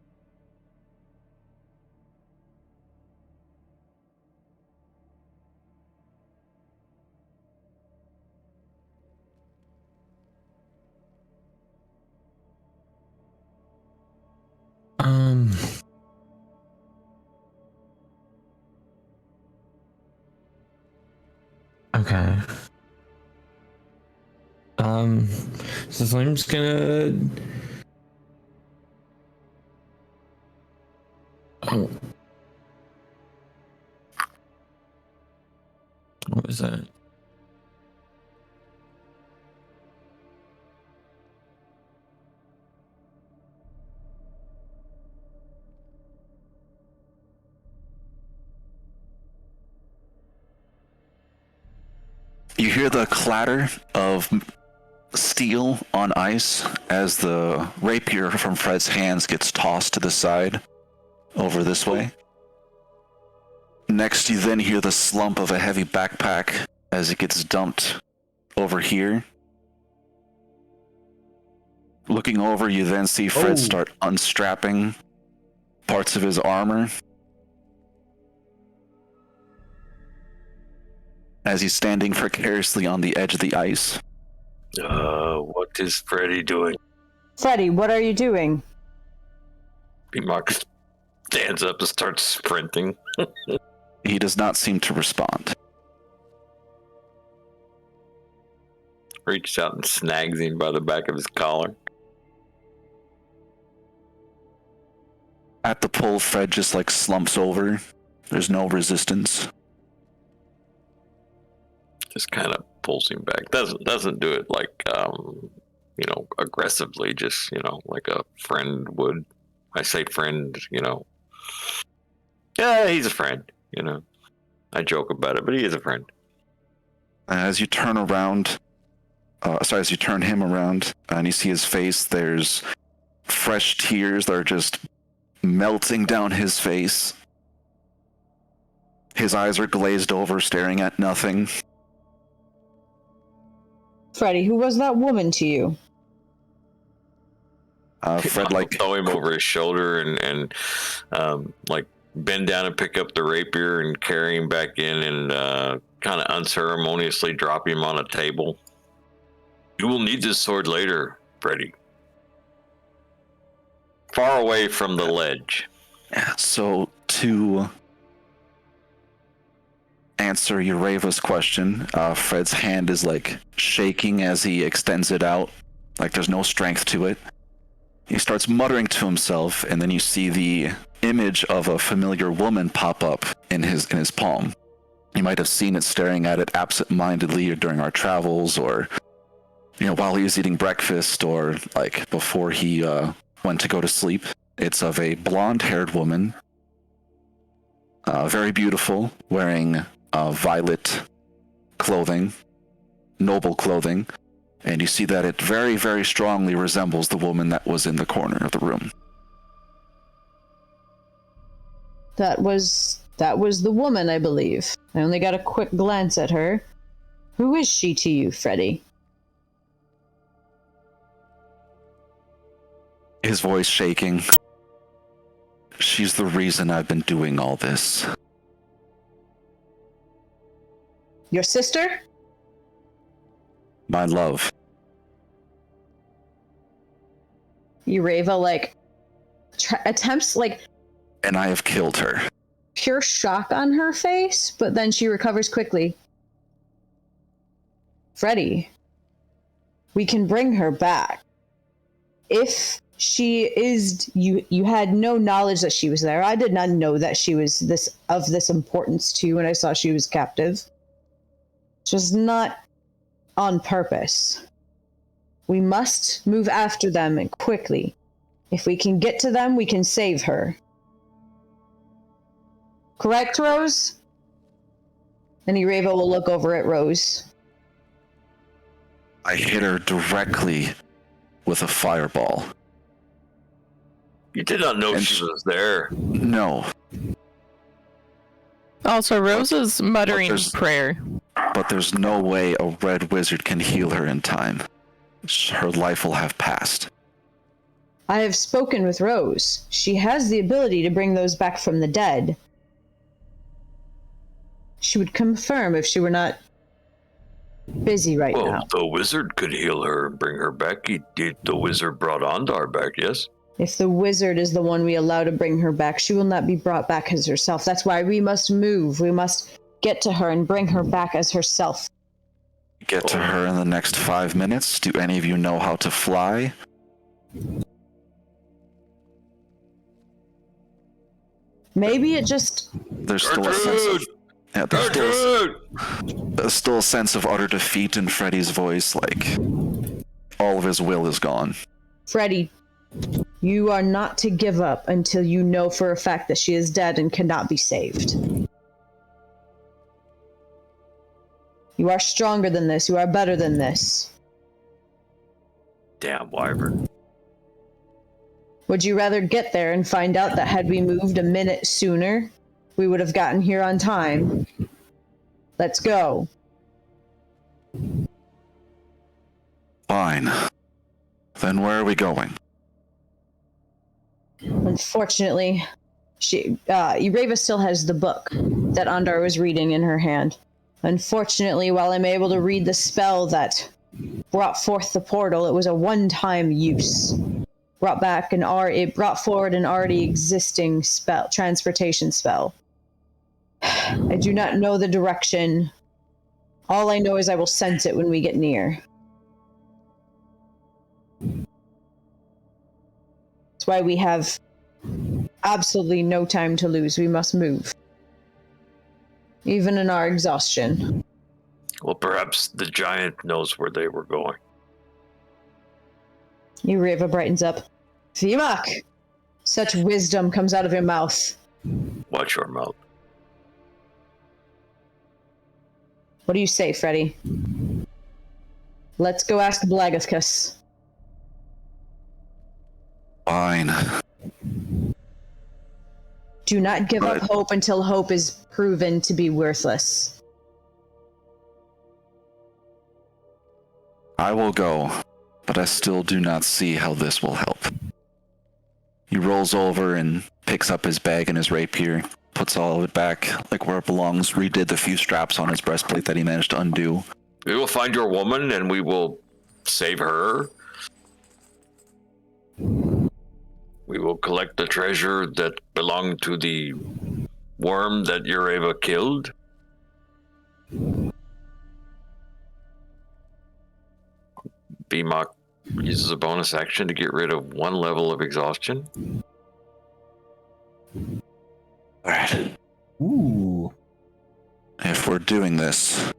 Okay. So I'm just gonna. Oh. What was that? You hear the clatter of steel on ice as the rapier from Fred's hands gets tossed to the side over this way. Next, you then hear the slump of a heavy backpack as it gets dumped over here. Looking over, you then see Fred start unstrapping parts of his armor as he's standing precariously on the edge of the ice. What is Freddy doing? Freddy, what are you doing? Vimak stands up and starts sprinting. He does not seem to respond. Reaches out and snags him by the back of his collar. At the pull, Fred just slumps over. There's no resistance. Just kind of pulls him back. Doesn't do it aggressively. Just like a friend would. I say friend. Yeah, he's a friend. I joke about it, but he is a friend. As you turn around, as you turn him around, and you see his face, there's fresh tears that are just melting down his face. His eyes are glazed over, staring at nothing. Freddy, who was that woman to you? Fred throw him over his shoulder and bend down and pick up the rapier and carry him back in and kind of unceremoniously drop him on a table. You will need this sword later, Freddy. Far away from the ledge. So, to answer Urava's question, Fred's hand is shaking as he extends it out. There's no strength to it. He starts muttering to himself, and then you see the image of a familiar woman pop up in his palm. You might have seen it staring at it absent-mindedly or during our travels, or while he was eating breakfast, or before he went to go to sleep. It's of a blonde-haired woman, very beautiful, wearing violet clothing, noble clothing, and you see that it very, very strongly resembles the woman that was in the corner of the room. That was the woman, I believe. I only got a quick glance at her. Who is she to you, Freddy? His voice shaking. She's the reason I've been doing all this. Your sister? My love. Urava, attempts, And I have killed her. pure shock on her face, but then she recovers quickly. Freddy, we can bring her back. If she is, you had no knowledge that she was there. I did not know that she was of this importance to you when I saw she was captive. Just not on purpose. We must move after them and quickly. If we can get to them, we can save her. Correct, Rose? And Urava will look over at Rose. I hit her directly with a fireball. You did not know she was there. No. Also, Rose is muttering prayer. But there's no way a red wizard can heal her in time. Her life will have passed. I have spoken with Rose. She has the ability to bring those back from the dead. She would confirm if she were not busy right now. The wizard could heal her and bring her back. The wizard brought Ondar back, yes? If the wizard is the one we allow to bring her back, she will not be brought back as herself. That's why we must move. We must get to her and bring her back as herself. Get to her in the next 5 minutes. Do any of you know how to fly? Maybe it just... There's still a sense of... Yeah, there's still a sense of utter defeat in Freddy's voice, all of his will is gone. Freddy, you are not to give up until you know for a fact that she is dead and cannot be saved. You are stronger than this. You are better than this. Damn wyvern. Would you rather get there and find out that had we moved a minute sooner, we would have gotten here on time? Let's go. Fine. Then where are we going? Unfortunately, Ireva still has the book that Ondar was reading in her hand. Unfortunately, while I'm able to read the spell that brought forth the portal, it was a one-time use. It brought forward an already existing spell, transportation spell. I do not know the direction. All I know is I will sense it when we get near. That's why we have absolutely no time to lose. We must move. Even in our exhaustion. Well, perhaps the giant knows where they were going. Ireva brightens up. Vimak! Such wisdom comes out of your mouth. Watch your mouth. What do you say, Freddy? Let's go ask Blagathkus. Fine. Do not give up hope until hope is proven to be worthless. I will go, but I still do not see how this will help. He rolls over and picks up his bag and his rapier, puts all of it back like where it belongs, redid the few straps on his breastplate that he managed to undo. We will find your woman and we will save her. We will collect the treasure that belonged to the worm that Ureva killed. Vimak uses a bonus action to get rid of 1 level of exhaustion. Alright. Ooh. If we're doing this,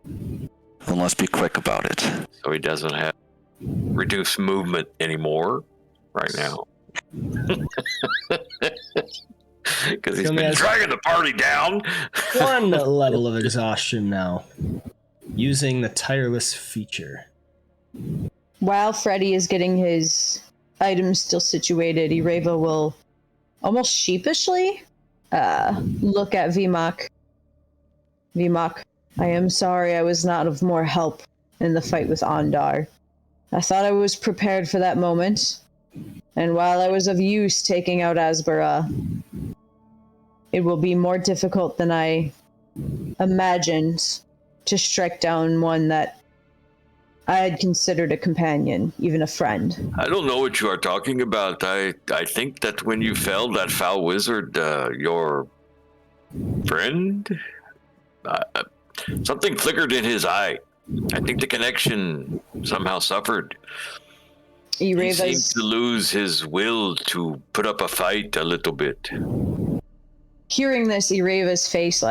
then let's be quick about it. So he doesn't have reduced movement anymore right now. Because he's been dragging the party down. 1 level of exhaustion now. Using the tireless feature. While Freddy is getting his items still situated, Ireva will almost sheepishly look at Vimak. Vimak, I am sorry I was not of more help in the fight with Ondar. I thought I was prepared for that moment, and while I was of use taking out Asbara, it will be more difficult than I imagined to strike down one that I had considered a companion, even a friend. I don't know what you are talking about. I think that when you felled that foul wizard, your friend, something flickered in his eye. I think the connection somehow suffered. He seemed to lose his will to put up a fight a little bit. Hearing this, Ireva's face,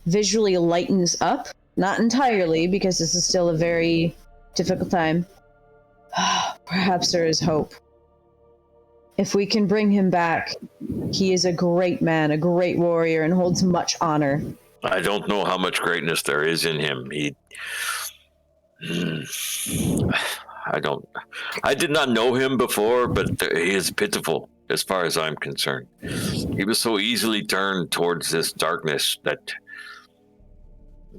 visually lightens up. Not entirely, because this is still a very difficult time. Perhaps there is hope. If we can bring him back, he is a great man, a great warrior, and holds much honor. I don't know how much greatness there is in him. I did not know him before, but he is pitiful as far as I'm concerned. He was so easily turned towards this darkness that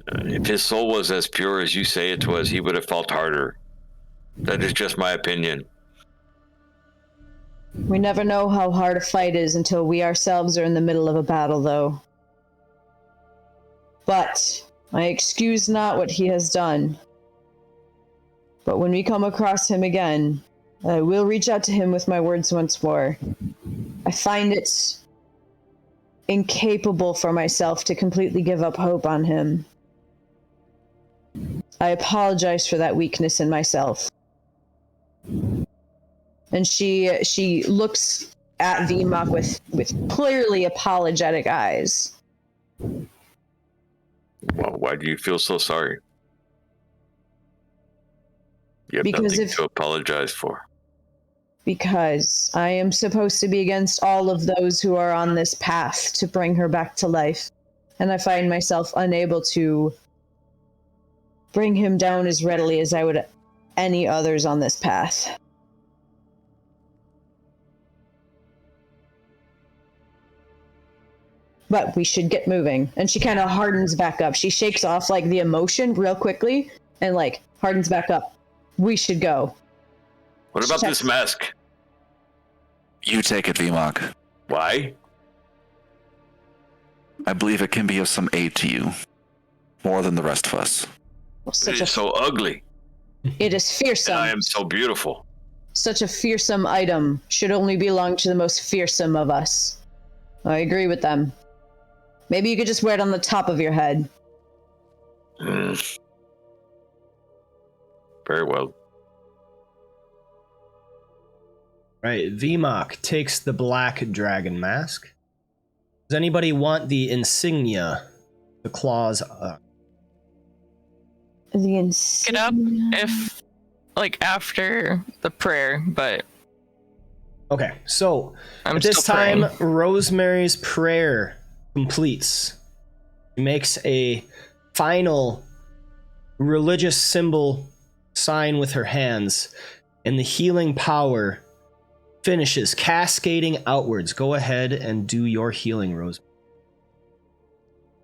if his soul was as pure as you say it was, he would have fought harder. That is just my opinion. We never know how hard a fight is until we ourselves are in the middle of a battle, though. But I excuse not what he has done. But when we come across him again, I will reach out to him with my words once more. I find it incapable for myself to completely give up hope on him. I apologize for that weakness in myself. And she looks at Vimak with clearly apologetic eyes. Well, why do you feel so sorry? You have Because nothing to apologize for. Because I am supposed to be against all of those who are on this path to bring her back to life. And I find myself unable to bring him down as readily as I would any others on this path. But we should get moving. And she kind of hardens back up. She shakes off like the emotion real quickly and like hardens back up. We should go. What about this mask? You take it, Vimak. Why? I believe it can be of some aid to you. More than the rest of us. It is so ugly. It is fearsome. And I am so beautiful. Such a fearsome item should only belong to the most fearsome of us. I agree with them. Maybe you could just wear it on the top of your head. Very well. Right, Vimak takes the black dragon mask. Does anybody want the insignia? The claws? The insignia. Get up if, like, after the prayer, but... Okay, so I'm at this still time, praying. Rosemary's prayer completes. She makes a final religious symbol sign with her hands, and the healing power finishes, cascading outwards. Go ahead and do your healing, Rosemary.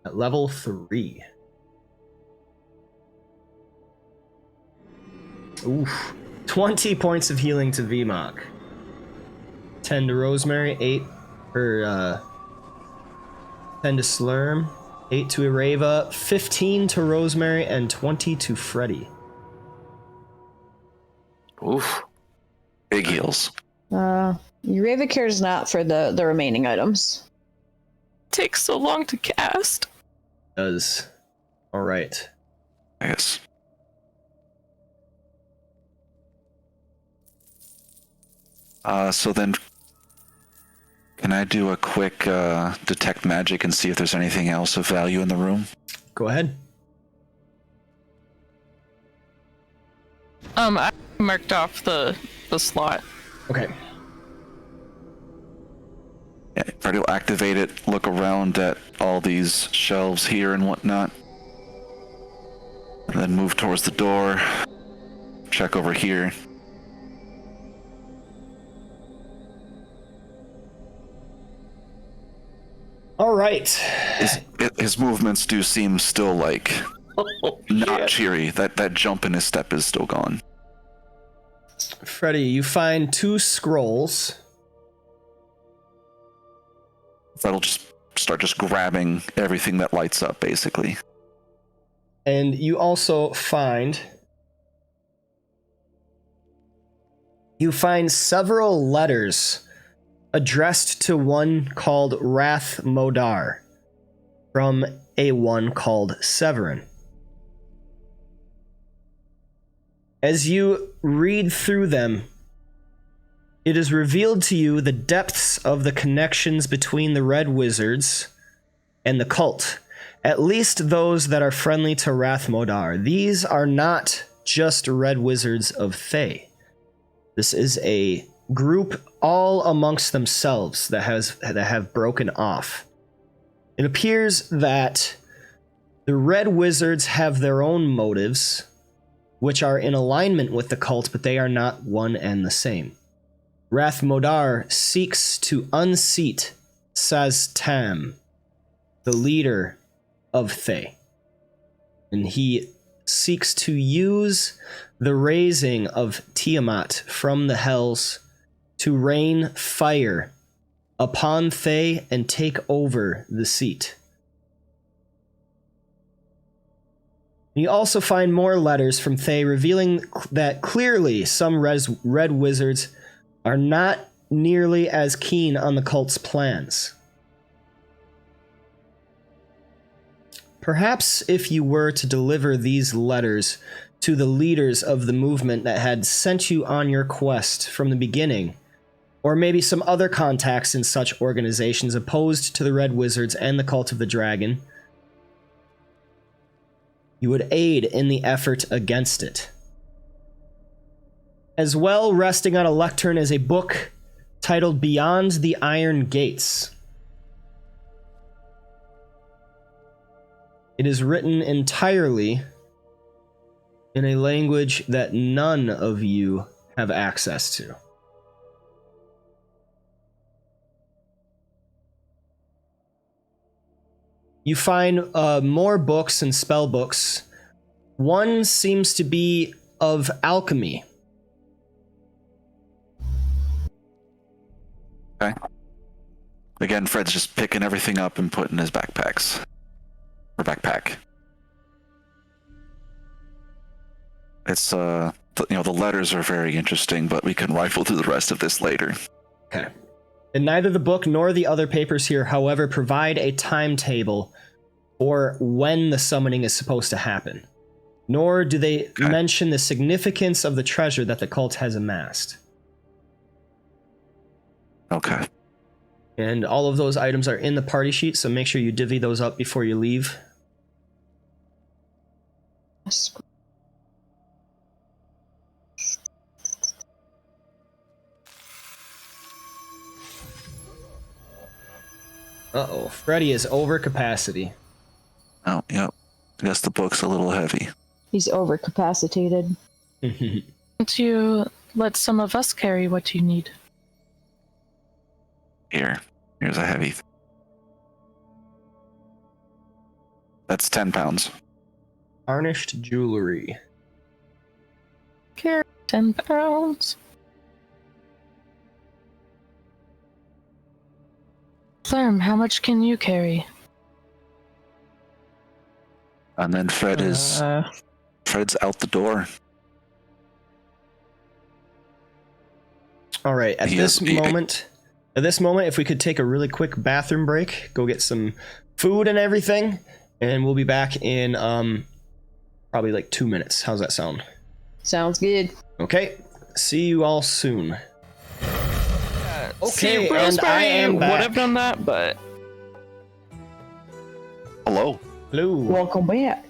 At level 3. Oof. 20 points of healing to Vimak. 10 to Rosemary, 8 for 10 to Slurm, 8 to Ireva, 15 to Rosemary, and 20 to Freddy. Oof. Big heals. Ureva cares not for the remaining items. Takes so long to cast. Does. Alright. Yes. So then, can I do a quick detect magic and see if there's anything else of value in the room? Go ahead. I marked off the slot. Okay. Yeah, Freddy will activate it, look around at all these shelves here and whatnot, and then move towards the door, check over here. Alright. His movements do seem still like not cheery. That jump in his step is still gone. Freddy, you find 2 scrolls. That'll just start grabbing everything that lights up, basically. And you also find several letters addressed to one called Rath Modar from a one called Severin. As you read through them, it is revealed to you the depths of the connections between the Red Wizards and the cult, at least those that are friendly to Rath Modar. These are not just Red Wizards of Thay. This is a group all amongst themselves that have broken off. It appears that the Red Wizards have their own motives, which are in alignment with the cult, but they are not one and the same. Rath Modar seeks to unseat Saztam, the leader of Thay, and he seeks to use the raising of Tiamat from the Hells to rain fire upon Thay and take over the seat. You also find more letters from Thay revealing that clearly some Red Wizards are not nearly as keen on the cult's plans. Perhaps if you were to deliver these letters to the leaders of the movement that had sent you on your quest from the beginning, or maybe some other contacts in such organizations opposed to the Red Wizards and the Cult of the Dragon, you would aid in the effort against it. As well, resting on a lectern is a book titled Beyond the Iron Gates. It is written entirely in a language that none of you have access to. You find more books and spell books. One seems to be of alchemy. Okay. Again, Fred's just picking everything up and putting in his backpacks. Or backpack. It's, the letters are very interesting, but we can rifle through the rest of this later. Okay. And neither the book nor the other papers here, however, provide a timetable or when the summoning is supposed to happen. Nor do they mention the significance of the treasure that the cult has amassed. Okay. And all of those items are in the party sheet, so make sure you divvy those up before you leave. Uh-oh, Freddy is over capacity. Oh, yep. I guess the book's a little heavy. He's overcapacitated. Don't you let some of us carry what you need? Here's a heavy. That's 10 pounds. Tarnished jewelry. Carry 10 pounds. Therm, how much can you carry? And then Fred's out the door. All right, at this moment, if we could take a really quick bathroom break, go get some food and everything, and we'll be back in probably like 2 minutes. How's that sound? Sounds good. Okay, see you all soon. Okay, See, and I am back. would have done that, but Hello. Hello. Welcome back.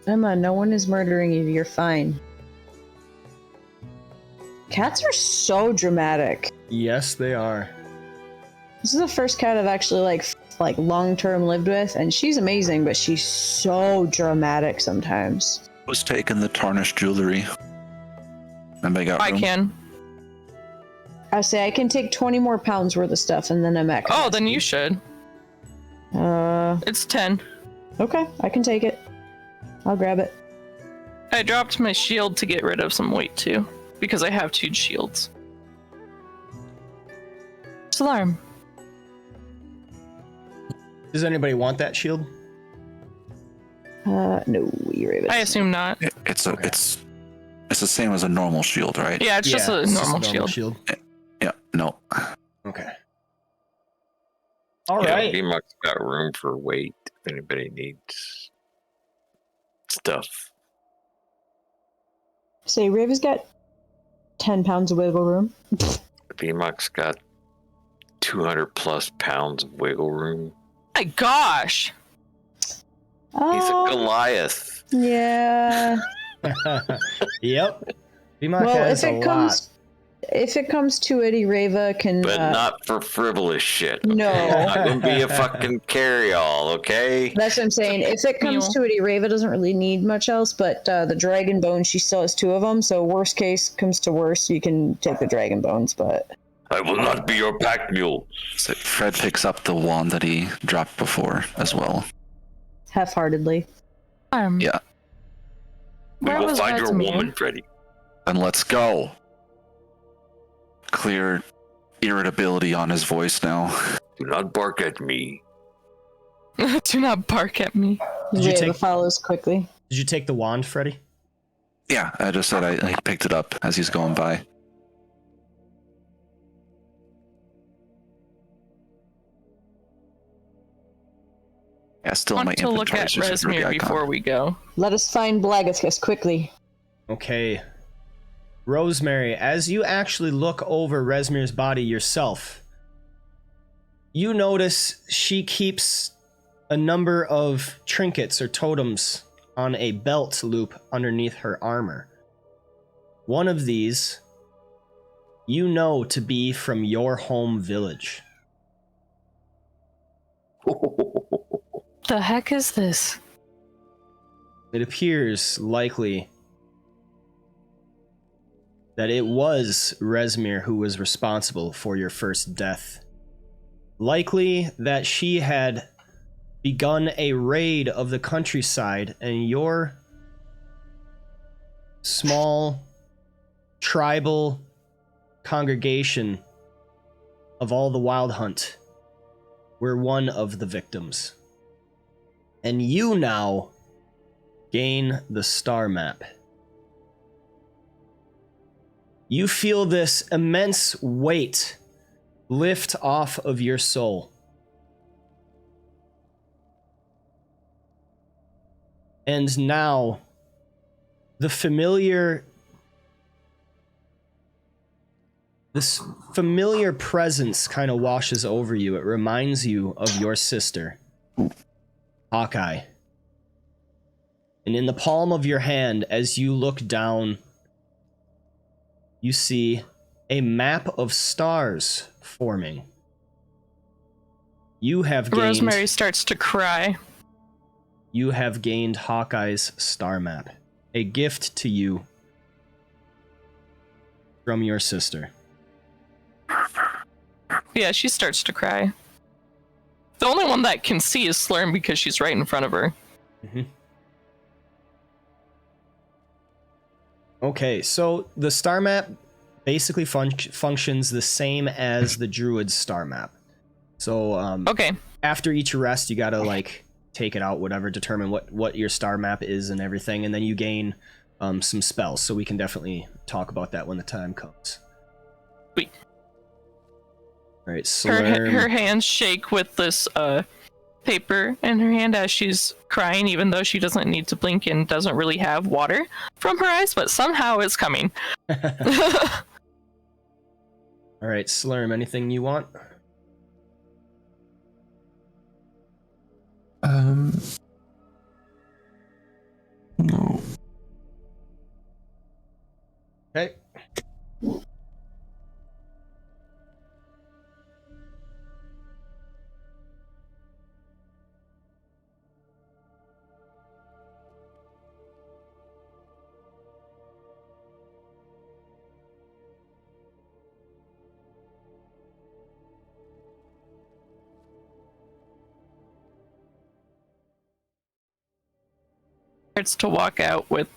Emma, no one is murdering you. You're fine. Cats are so dramatic. Yes, they are. This is the first cat I've actually like long-term lived with, and she's amazing, but she's so dramatic sometimes. Who's taking the tarnished jewelry? Anybody got I room? can. I say I can take 20 more pounds worth of stuff, and then I'm at Oh, then you should. It's 10. Okay, I can take it. I'll grab it. I dropped my shield to get rid of some weight too, because I have 2 shields. Alarm. Does anybody want that shield? No, you're right. I assume not. It's the same as a normal shield, right? Yeah, it's just a it's normal just a shield. Yeah. No. Okay. All Yeah, right. Vimak's got room for weight if anybody needs stuff. Say, Raven's got 10 pounds of wiggle room. Vimak's got 200 plus pounds of wiggle room. My gosh! He's a Goliath. Yeah. Yep. Vimak Well, has if a it lot. comes If it comes to it, Reva can. But not for frivolous shit. Okay? No. Not gonna be a fucking carry-all, okay? That's what I'm saying. If it comes to it, Reva doesn't really need much else, but the dragon bones, she still has 2 of them, so worst case comes to worst, you can take the dragon bones, but... I will not be your pack mule. So Fred picks up the wand that he dropped before as well. Half-heartedly. Yeah. We Where will was find your Red's woman, man? Freddy. Then let's go. Clear irritability on his voice now. Do not bark at me. Do not bark at me. Did you Reva take- follows quickly. Did you take the wand, Freddy? Yeah, I just said I picked it up as he's going by. Yeah, still I in my want to look inventory. at It's just a Ruby Resmir icon. before we go. Let us find Blagathus quickly. Okay. Rosemary, as you actually look over Resmir's body yourself, you notice she keeps a number of trinkets or totems on a belt loop underneath her armor. One of these you know to be from your home village. The heck is this? It appears likely that it was Rezmir who was responsible for your first death. Likely that she had begun a raid of the countryside, and your small tribal congregation of all the Wild Hunt were one of the victims. And you now gain the star map. You feel this immense weight lift off of your soul. And now, this familiar presence kind of washes over you. It reminds you of your sister, Hawkeye. And in the palm of your hand, as you look down, you see a map of stars forming. You have gained... Rosemary starts to cry. You have gained Hawkeye's star map. A gift to you from your sister. Yeah, she starts to cry. The only one that can see is Slurm because she's right in front of her. Mm-hmm. Okay, so the star map basically functions the same as the Druid's star map. So Okay. after each rest, you gotta like take it out, whatever, determine what your star map is and everything, and then you gain some spells. So we can definitely talk about that when the time comes. Sweet. All right, Slurm. Her hands shake with this paper in her hand as she's crying, even though she doesn't need to blink and doesn't really have water from her eyes, but somehow it's coming. All right, Slurm, anything you want? No. Okay. Starts to walk out with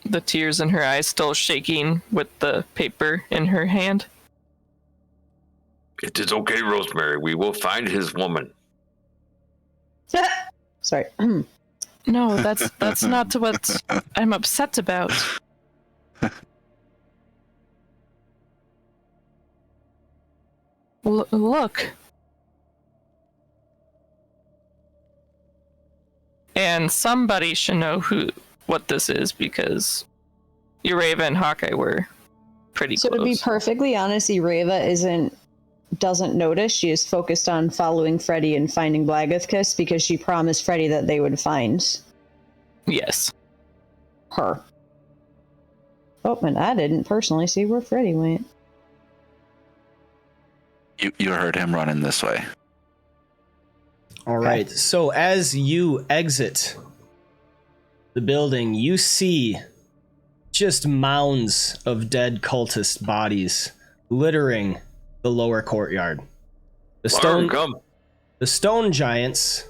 the tears in her eyes, still shaking with the paper in her hand. It is okay, Rosemary. We will find his woman. Sorry. No, that's not what I'm upset about. Look. And somebody should know what this is, because Ureva and Hawkeye were pretty So close. to be perfectly honest, Ureva doesn't notice. She is focused on following Freddy and finding Blagathkiss because she promised Freddy that they would find Yes. her. Oh, and I didn't personally see where Freddy went. You heard him running this way. All right, so as you exit the building, you see just mounds of dead cultist bodies littering the lower courtyard. The stone giants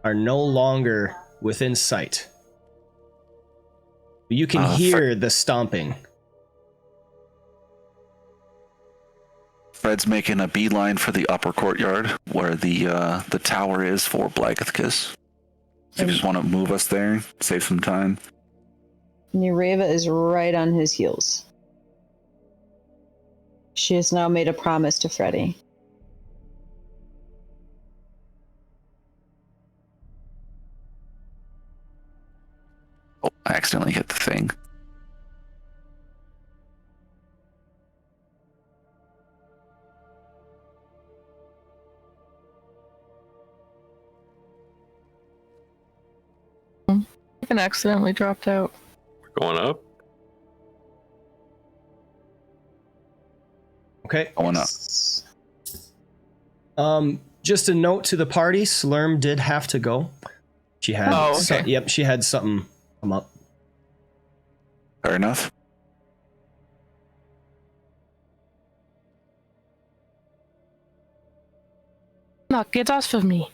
are no longer within sight. You can hear the stomping. Fred's making a beeline for the upper courtyard where the tower is for Blagathkiss. So you just want to move us there, save some time. And Ureva is right on his heels. She has now made a promise to Freddy. Oh, I accidentally hit the thing. Even accidentally dropped out. We're going up. Okay. Going up. Just a note to the party, Slurm did have to go. She had she had something come up. Fair enough. No, get off of me.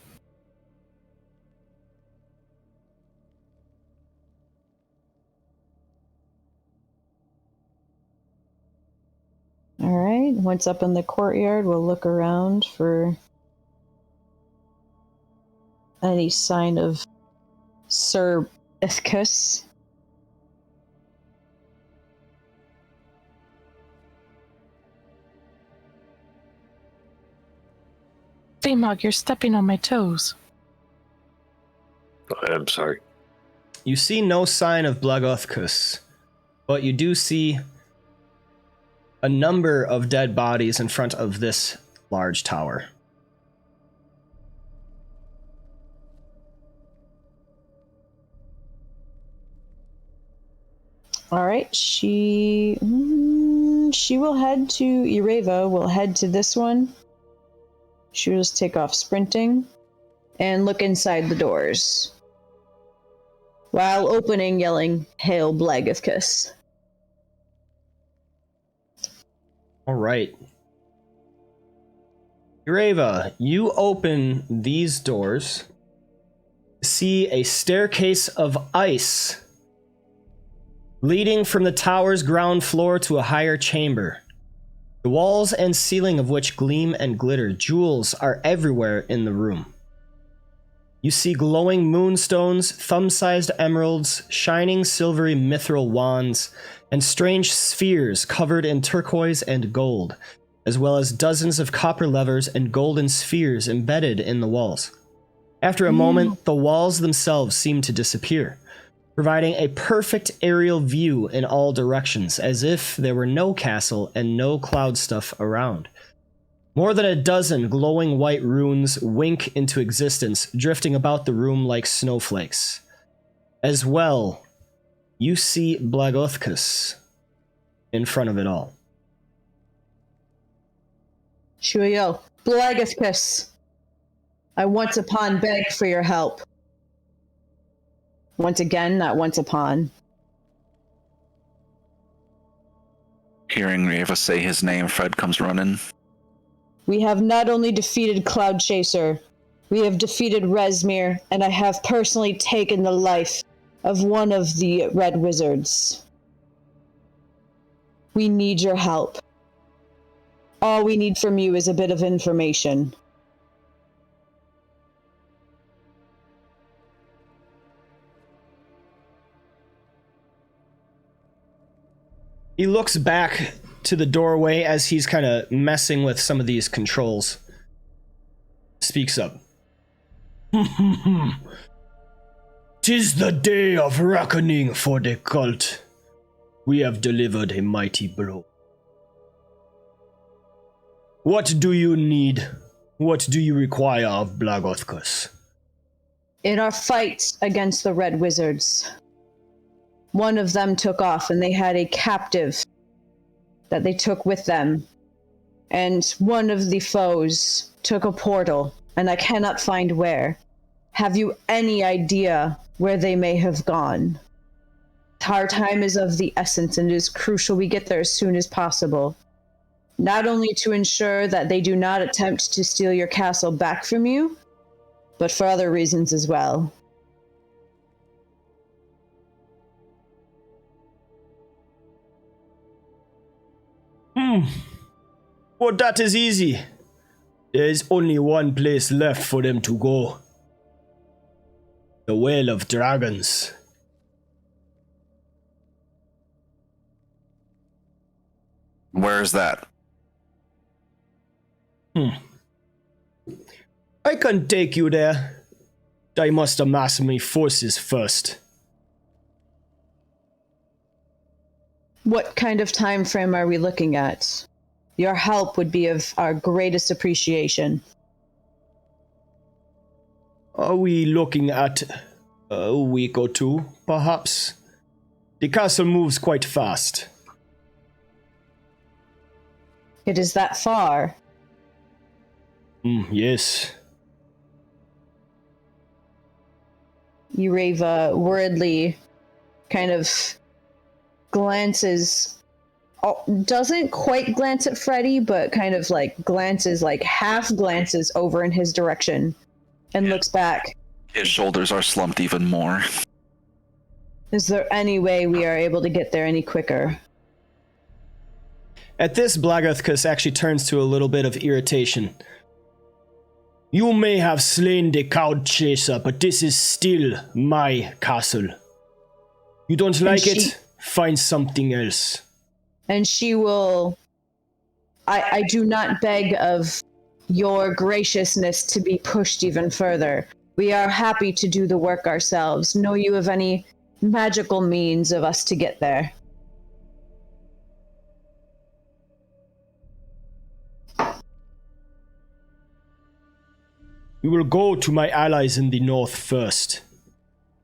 All right. Once up in the courtyard, we'll look around for any sign of Sir Ithcus. Vimak, you're stepping on my toes. I'm sorry. You see no sign of Blagothkus, but you do see a number of dead bodies in front of this large tower. All right. She will head to Ireva. Will head to this one. She will just take off sprinting and look inside the doors while opening, yelling, "Hail Blagothkus." All right. Ireva, you open these doors, see a staircase of ice leading from the tower's ground floor to a higher chamber. The walls and ceiling of which gleam and glitter. Jewels are everywhere in the room. You see glowing moonstones, thumb-sized emeralds, shining silvery mithril wands, and strange spheres covered in turquoise and gold, as well as dozens of copper levers and golden spheres embedded in the walls. After a moment, the walls themselves seem to disappear, providing a perfect aerial view in all directions, as if there were no castle and no cloud stuff around. More than a dozen glowing white runes wink into existence, drifting about the room like snowflakes. As well, you see Blagothkus in front of it all. She will yell, "Blagothkus! I once upon begged for your help." Once again, not once upon. Hearing Rieva say his name, Fred comes running. We have not only defeated Cloud Chaser, we have defeated Resmir, and I have personally taken the life of one of the Red Wizards. We need your help. All we need from you is a bit of information. He looks back to the doorway as he's kind of messing with some of these controls. Speaks up. "'Tis the day of reckoning for the cult. We have delivered a mighty blow. What do you need? What do you require of Blagothkus?" In our fight against the Red Wizards, one of them took off and they had a captive that they took with them. And one of the foes took a portal, and I cannot find where. Have you any idea where they may have gone? Our time is of the essence, and it is crucial we get there as soon as possible. Not only to ensure that they do not attempt to steal your castle back from you, but for other reasons as well. Well, that is easy. There is only one place left for them to go. The Well of Dragons. Where is that? I can take you there. I must amass my forces first. What kind of time frame are we looking at? Your help would be of our greatest appreciation. Are we looking at a week or two, perhaps? The castle moves quite fast. It is that far. Yes. Ureva worriedly kind of glances, doesn't quite glance at Freddy, but kind of like glances, like half glances over in his direction and looks back. His shoulders are slumped even more. Is there any way we are able to get there any quicker? At this, Blagathkus actually turns to a little bit of irritation. You may have slain the cloud chaser, but this is still my castle. You don't like it? Find something else. And she will... I do not beg of your graciousness to be pushed even further. We are happy to do the work ourselves. Know you of any magical means of us to get there? We will go to my allies in the north first,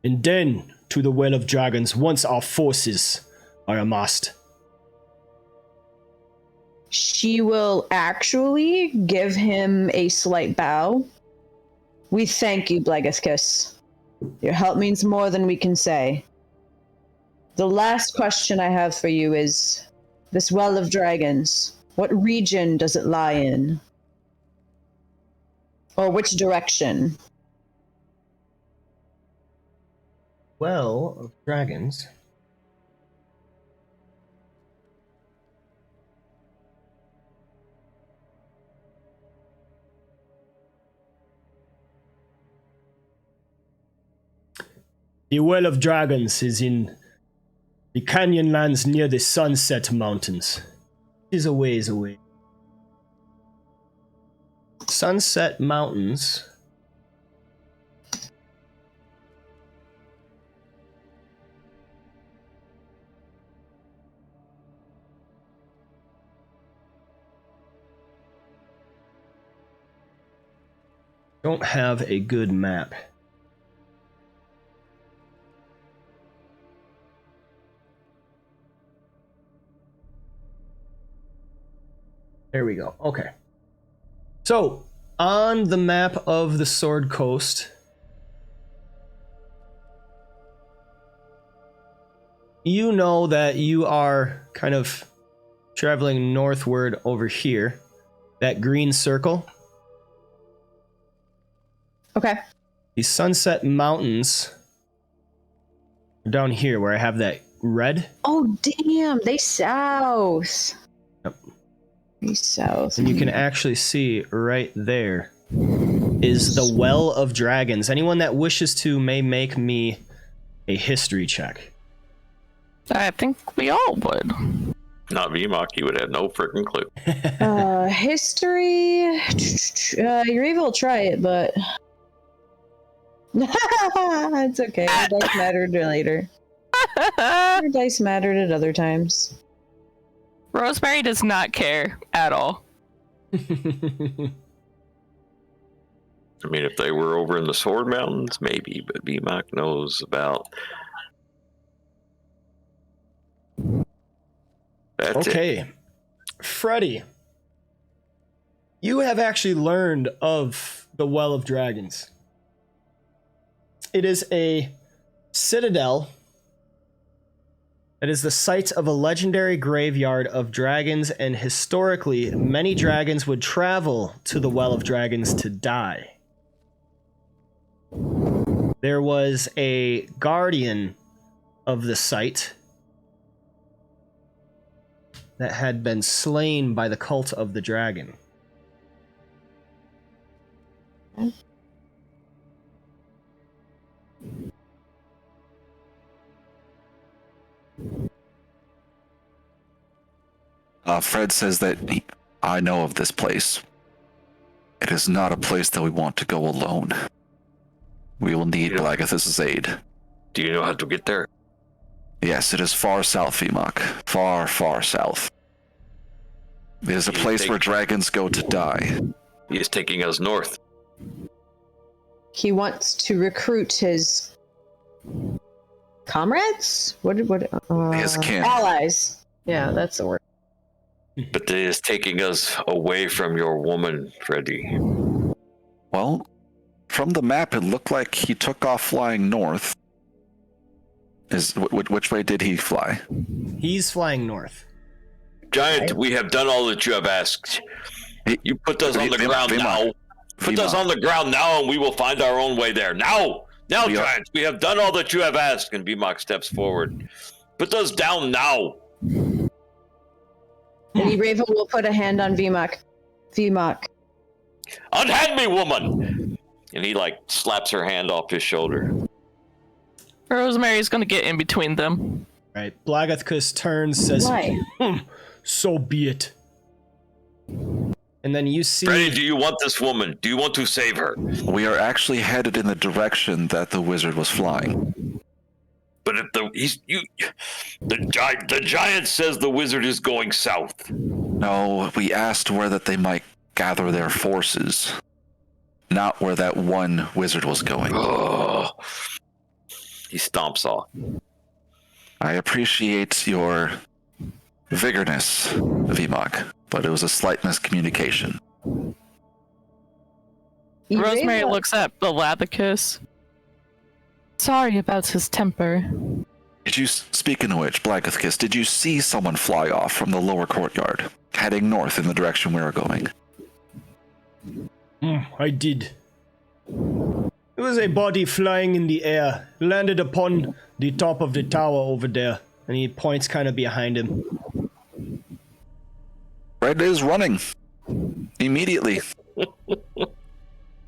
and then to the Well of Dragons once our forces are amassed. She will actually give him a slight bow. We thank you, Blagathkus. Your help means more than we can say. The last question I have for you is, this Well of Dragons, what region does it lie in? Or which direction? Well of Dragons. The Well of Dragons is in the canyon lands near the Sunset Mountains. It is a ways away. Sunset Mountains. Don't have a good map. There we go. Okay. So, on the map of the Sword Coast, you know that you are kind of traveling northward over here. That green circle. Okay. The Sunset Mountains are down here where I have that red. Oh, damn. They south. Yep. They south. And you can actually see right there is the Well of Dragons. Anyone that wishes to may make me a history check. I think we all would. Not Vimak, he would have no freaking clue. History. Ureva will try it, but it's okay. Your dice mattered later. Your dice mattered at other times. Rosemary does not care at all. I mean, if they were over in the Sword Mountains, maybe, but Vimak knows about. That's Okay. it. Freddy, you have actually learned of the Well of Dragons. It is a citadel. It is the site of a legendary graveyard of dragons, and historically, many dragons would travel to the Well of Dragons to die. There was a guardian of the site that had been slain by the cult of the dragon. Fred says that I know of this place. It is not a place that we want to go alone. We will need Blagathus' aid. Do you know how to get there? Yes, it is far south, Vimak. Far, far south. It is a place where dragons go to die. He is taking us north. He wants to recruit his comrades? His kin. Allies. Yeah, that's the word. But it is taking us away from your woman, Freddy. Well, from the map, it looked like he took off flying north. Which way did he fly? He's flying north. Giant, we have done all that you have asked. You put us on the ground now. Put us on the ground now, and we will find our own way there. Now, Giant, we have done all that you have asked. And Vimak steps forward. Put us down now. And Raven will put a hand on Vimak. Vimak. Unhand me, woman! And he, slaps her hand off his shoulder. Rosemary's gonna get in between them. Right. Blagathkus turns, says, Why? So be it. And then you see... Freddy, do you want this woman? Do you want to save her? We are actually headed in the direction that the wizard was flying. But if the giant says the wizard is going south. No, we asked where that they might gather their forces, not where that one wizard was going. Oh. He stomps off. I appreciate your vigorness, Vimak, but it was a slight miscommunication. Rosemary looks at Blagathkus. Sorry about his temper. Did you, speaking of which, Blagathkus, did you see someone fly off from the lower courtyard, heading north in the direction we were going? I did. It was a body flying in the air, landed upon the top of the tower over there, and he points kind of behind him. Fred is running. Immediately.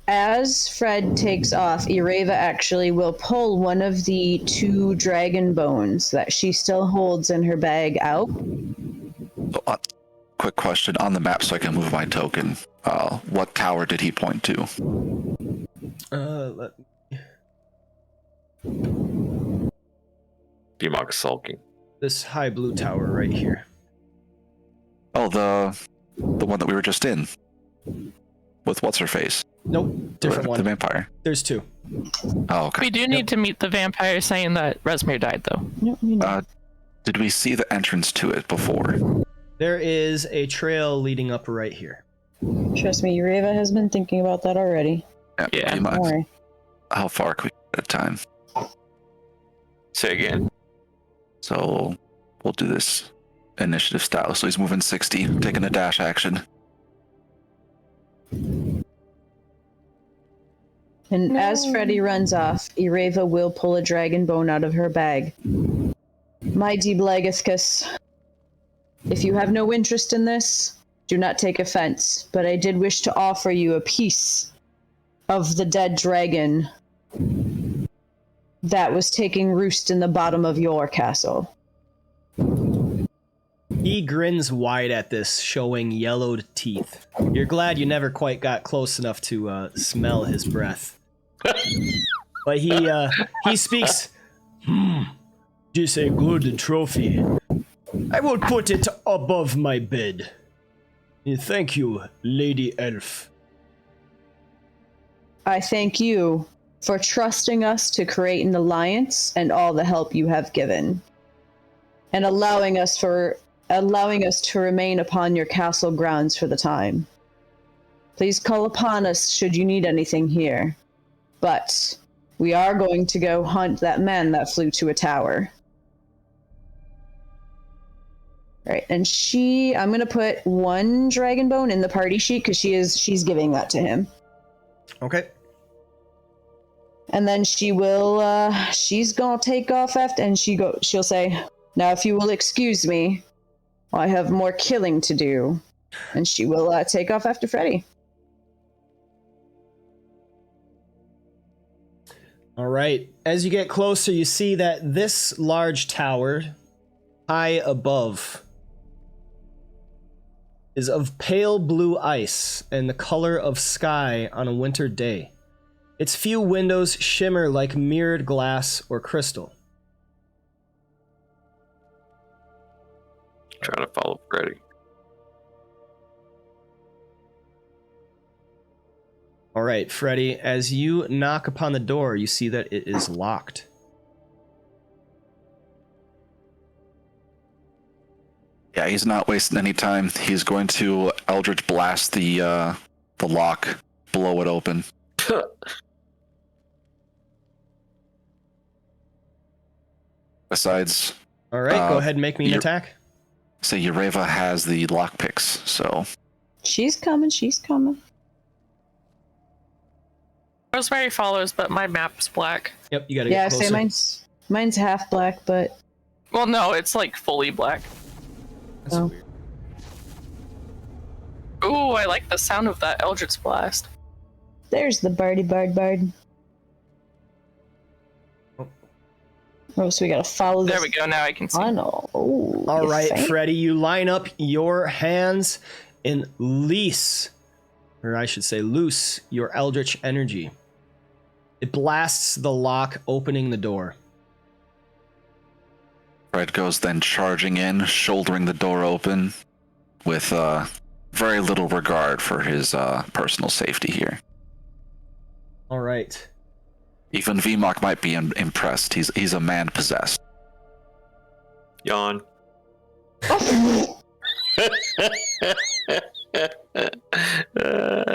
As Fred takes off, Ireva actually will pull one of the 2 dragon bones that she still holds in her bag out. Quick question on the map so I can move my token. What tower did he point to? Vimak sulking. This high blue tower right here. Oh, the one that we were just in. With what's-her-face? Nope, different one. The vampire. There's 2. Oh, okay. We do need to meet the vampire saying that Rosemary died, though. Did we see the entrance to it before? There is a trail leading up right here. Trust me, Ireva has been thinking about that already. Yeah. Don't worry. How far can we get at a time? Say again. So we'll do this initiative style. So he's moving 60, taking a dash action. And as Freddy runs off, Ireva will pull a dragon bone out of her bag. Mighty Blagathkus, if you have no interest in this, do not take offense, but I did wish to offer you a piece of the dead dragon that was taking roost in the bottom of your castle. He grins wide at this, showing yellowed teeth. You're glad you never quite got close enough to smell his breath. But he speaks, This a good trophy. I will put it above my bed. Thank you, Lady Elf. I thank you for trusting us to create an alliance and all the help you have given, and allowing us to remain upon your castle grounds for the time. Please call upon us should you need anything here. But we are going to go hunt that man that flew to a tower. Right, and I'm gonna put 1 dragon bone in the party sheet because she's giving that to him. Okay. And then she's gonna take off after, and she'll say, now if you will excuse me, I have more killing to do. And she will take off after Freddy. All right. As you get closer, you see that this large tower, high above, is of pale blue ice and the color of sky on a winter day. Its few windows shimmer like mirrored glass or crystal. Trying to follow Freddy. All right, Freddy, as you knock upon the door, you see that it is locked. Yeah, he's not wasting any time. He's going to Eldritch Blast the lock, blow it open. Besides, All right, go ahead and make me an you're- attack. so Ureva has the lockpicks, so She's coming. She's coming. Rosemary follows, but my map's black. Yep, you gotta Yeah, get closer. say mine's half black, but Well, no, it's like fully black. That's Oh. weird. Ooh, I like the sound of that Eldritch Blast. there's the bard. Oh, so we gotta follow this There we go, now I can see. tunnel. Oh, All you right, think? Freddy, you line up your hands and loose your eldritch energy. It blasts the lock, opening the door. Fred goes then charging in, shouldering the door open, with very little regard for his personal safety here. All right. Even Vimak might be impressed. He's a man possessed. Yawn.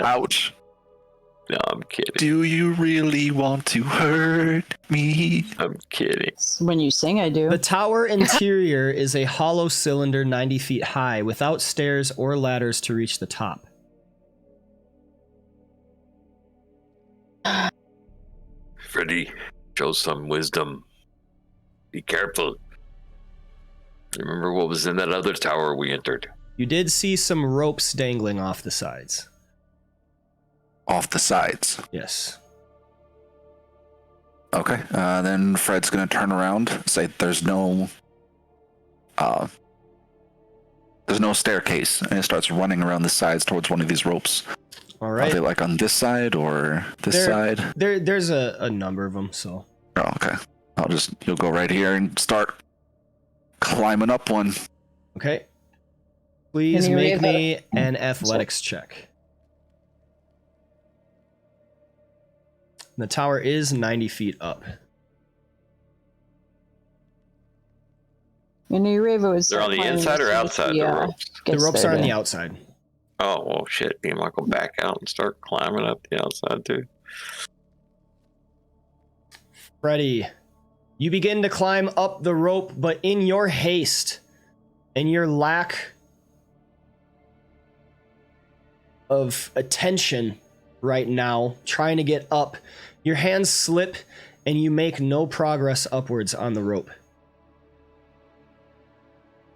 Ouch. No, I'm kidding. Do you really want to hurt me? I'm kidding. When you sing, I do. The tower interior is a hollow cylinder 90 feet high, without stairs or ladders to reach the top. Freddy, show some wisdom. Be careful. Remember what was in that other tower we entered? You did see some ropes dangling off the sides. Off the sides. Yes. Okay. Then Fred's gonna turn around, say there's no staircase, and he starts running around the sides towards one of these ropes. All Are right. they like on this side or this There- side? There's a number of them, so. Oh, okay. You'll go right here and start climbing up one. Okay. Please Can you make read me an athletics check. The tower is 90 feet up. And Ureva was. They're on the inside or outside the ropes? The ropes are on the outside. Oh, well, shit. Me and Michael back out and start climbing up the outside, too. Freddy, you begin to climb up the rope, but in your haste and your lack of attention right now, trying to get up, your hands slip and you make no progress upwards on the rope.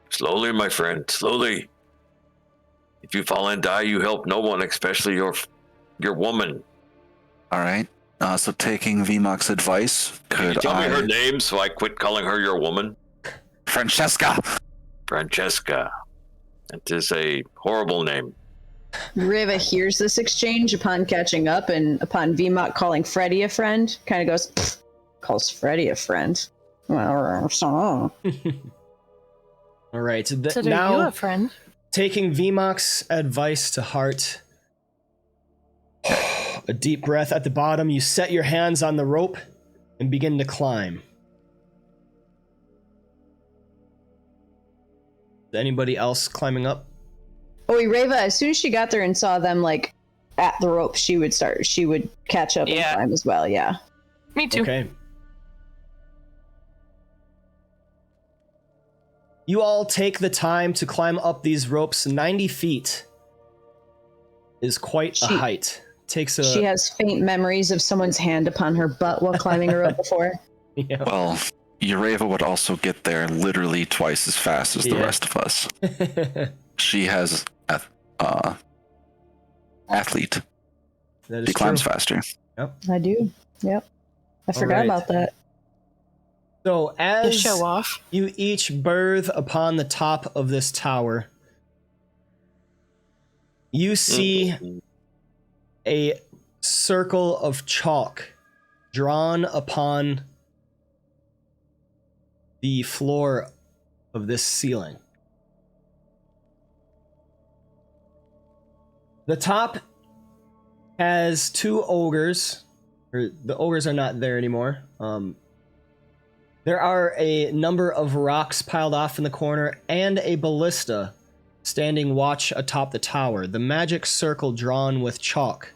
Slowly, my friend, slowly. If you fall and die, you help no one, especially your woman. All right. So taking Vimak's advice, Can you could tell me her I... name so I quit calling her your woman? Francesca! Francesca. That is a horrible name. Ureva hears this exchange upon catching up, and upon Vimak calling Freddy a friend, kind of goes, "Pfft," calls Freddy a friend. Well, so. All right. Consider Now, you a friend. taking Vimak's advice to heart, a deep breath at the bottom, you set your hands on the rope and begin to climb. Is anybody else climbing up? Oh, Ureva, as soon as she got there and saw them like at the rope, she would catch up and Yeah. climb as well. Yeah. Me too. Okay. You all take the time to climb up these ropes. 90 feet is quite a height. Takes a... She has faint memories of someone's hand upon her butt while climbing a rope before. Yeah. Well, Ureva would also get there literally twice as fast as the Yeah. rest of us. She has athlete. That is She climbs true. faster. I do. Yep. I forgot right. about that. So To as show off. you each birth upon the top of this tower, you see a circle of chalk drawn upon the floor of this ceiling. The top has two ogres, or the ogres are not there anymore. There are a number of rocks piled off in the corner and a ballista standing watch atop the tower. The magic circle drawn with chalk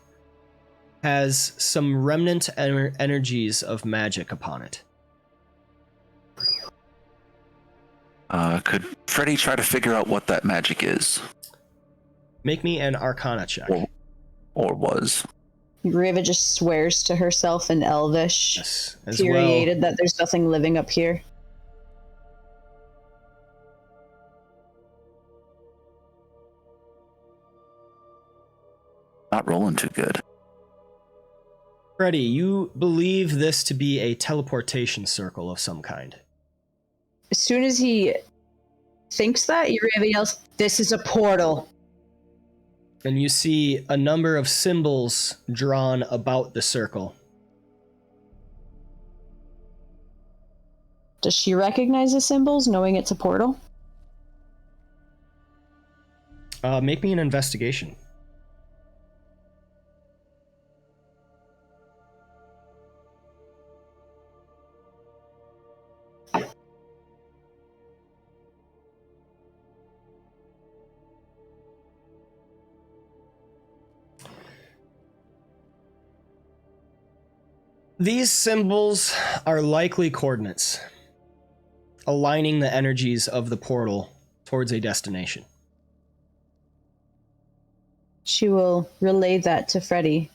has some remnant energies of magic upon it. Could Freddy try to figure out what that magic is? Make me an Arcana check. Or was. Riva just swears to herself in Elvish, Yes, as infuriated well. that there's nothing living up here. Not rolling too good. Freddy, you believe this to be a teleportation circle of some kind. As soon as he thinks that, Riva yells, "This is a portal!" And you see a number of symbols drawn about the circle. Does she recognize the symbols, knowing it's a portal? Make me an investigation. These symbols are likely coordinates, aligning the energies of the portal towards a destination. She will relay that to Freddy.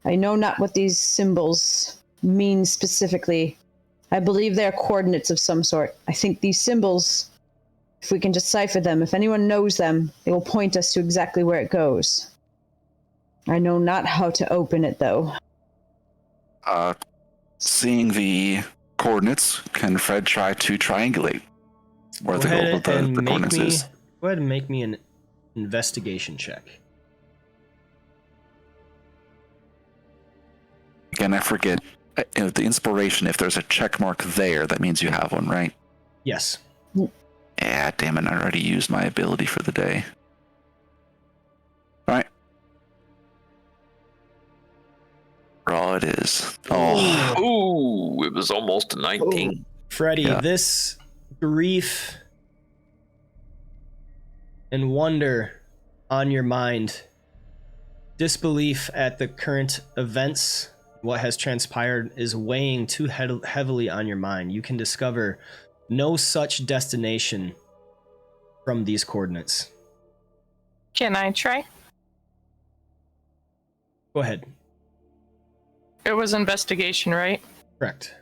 I know not what these symbols mean specifically. I believe they are coordinates of some sort. I think these symbols, if we can decipher them, if anyone knows them, they will point us to exactly where it goes. I know not how to open it, though. Seeing the coordinates, can Fred try to triangulate where the coordinates is? Go ahead and make me an investigation check. Again, I forget. The inspiration, if there's a check mark there, that means you have one, right? Yes. Yeah, damn it, I already used my ability for the day. Alright. Raw it is. Oh. Ooh, it was almost a 19. Freddy, Yeah. this grief and wonder on your mind, disbelief at the current events, what has transpired, is weighing too heavily on your mind. You can discover no such destination from these coordinates. Can I try? Go ahead. It was investigation, right? Correct.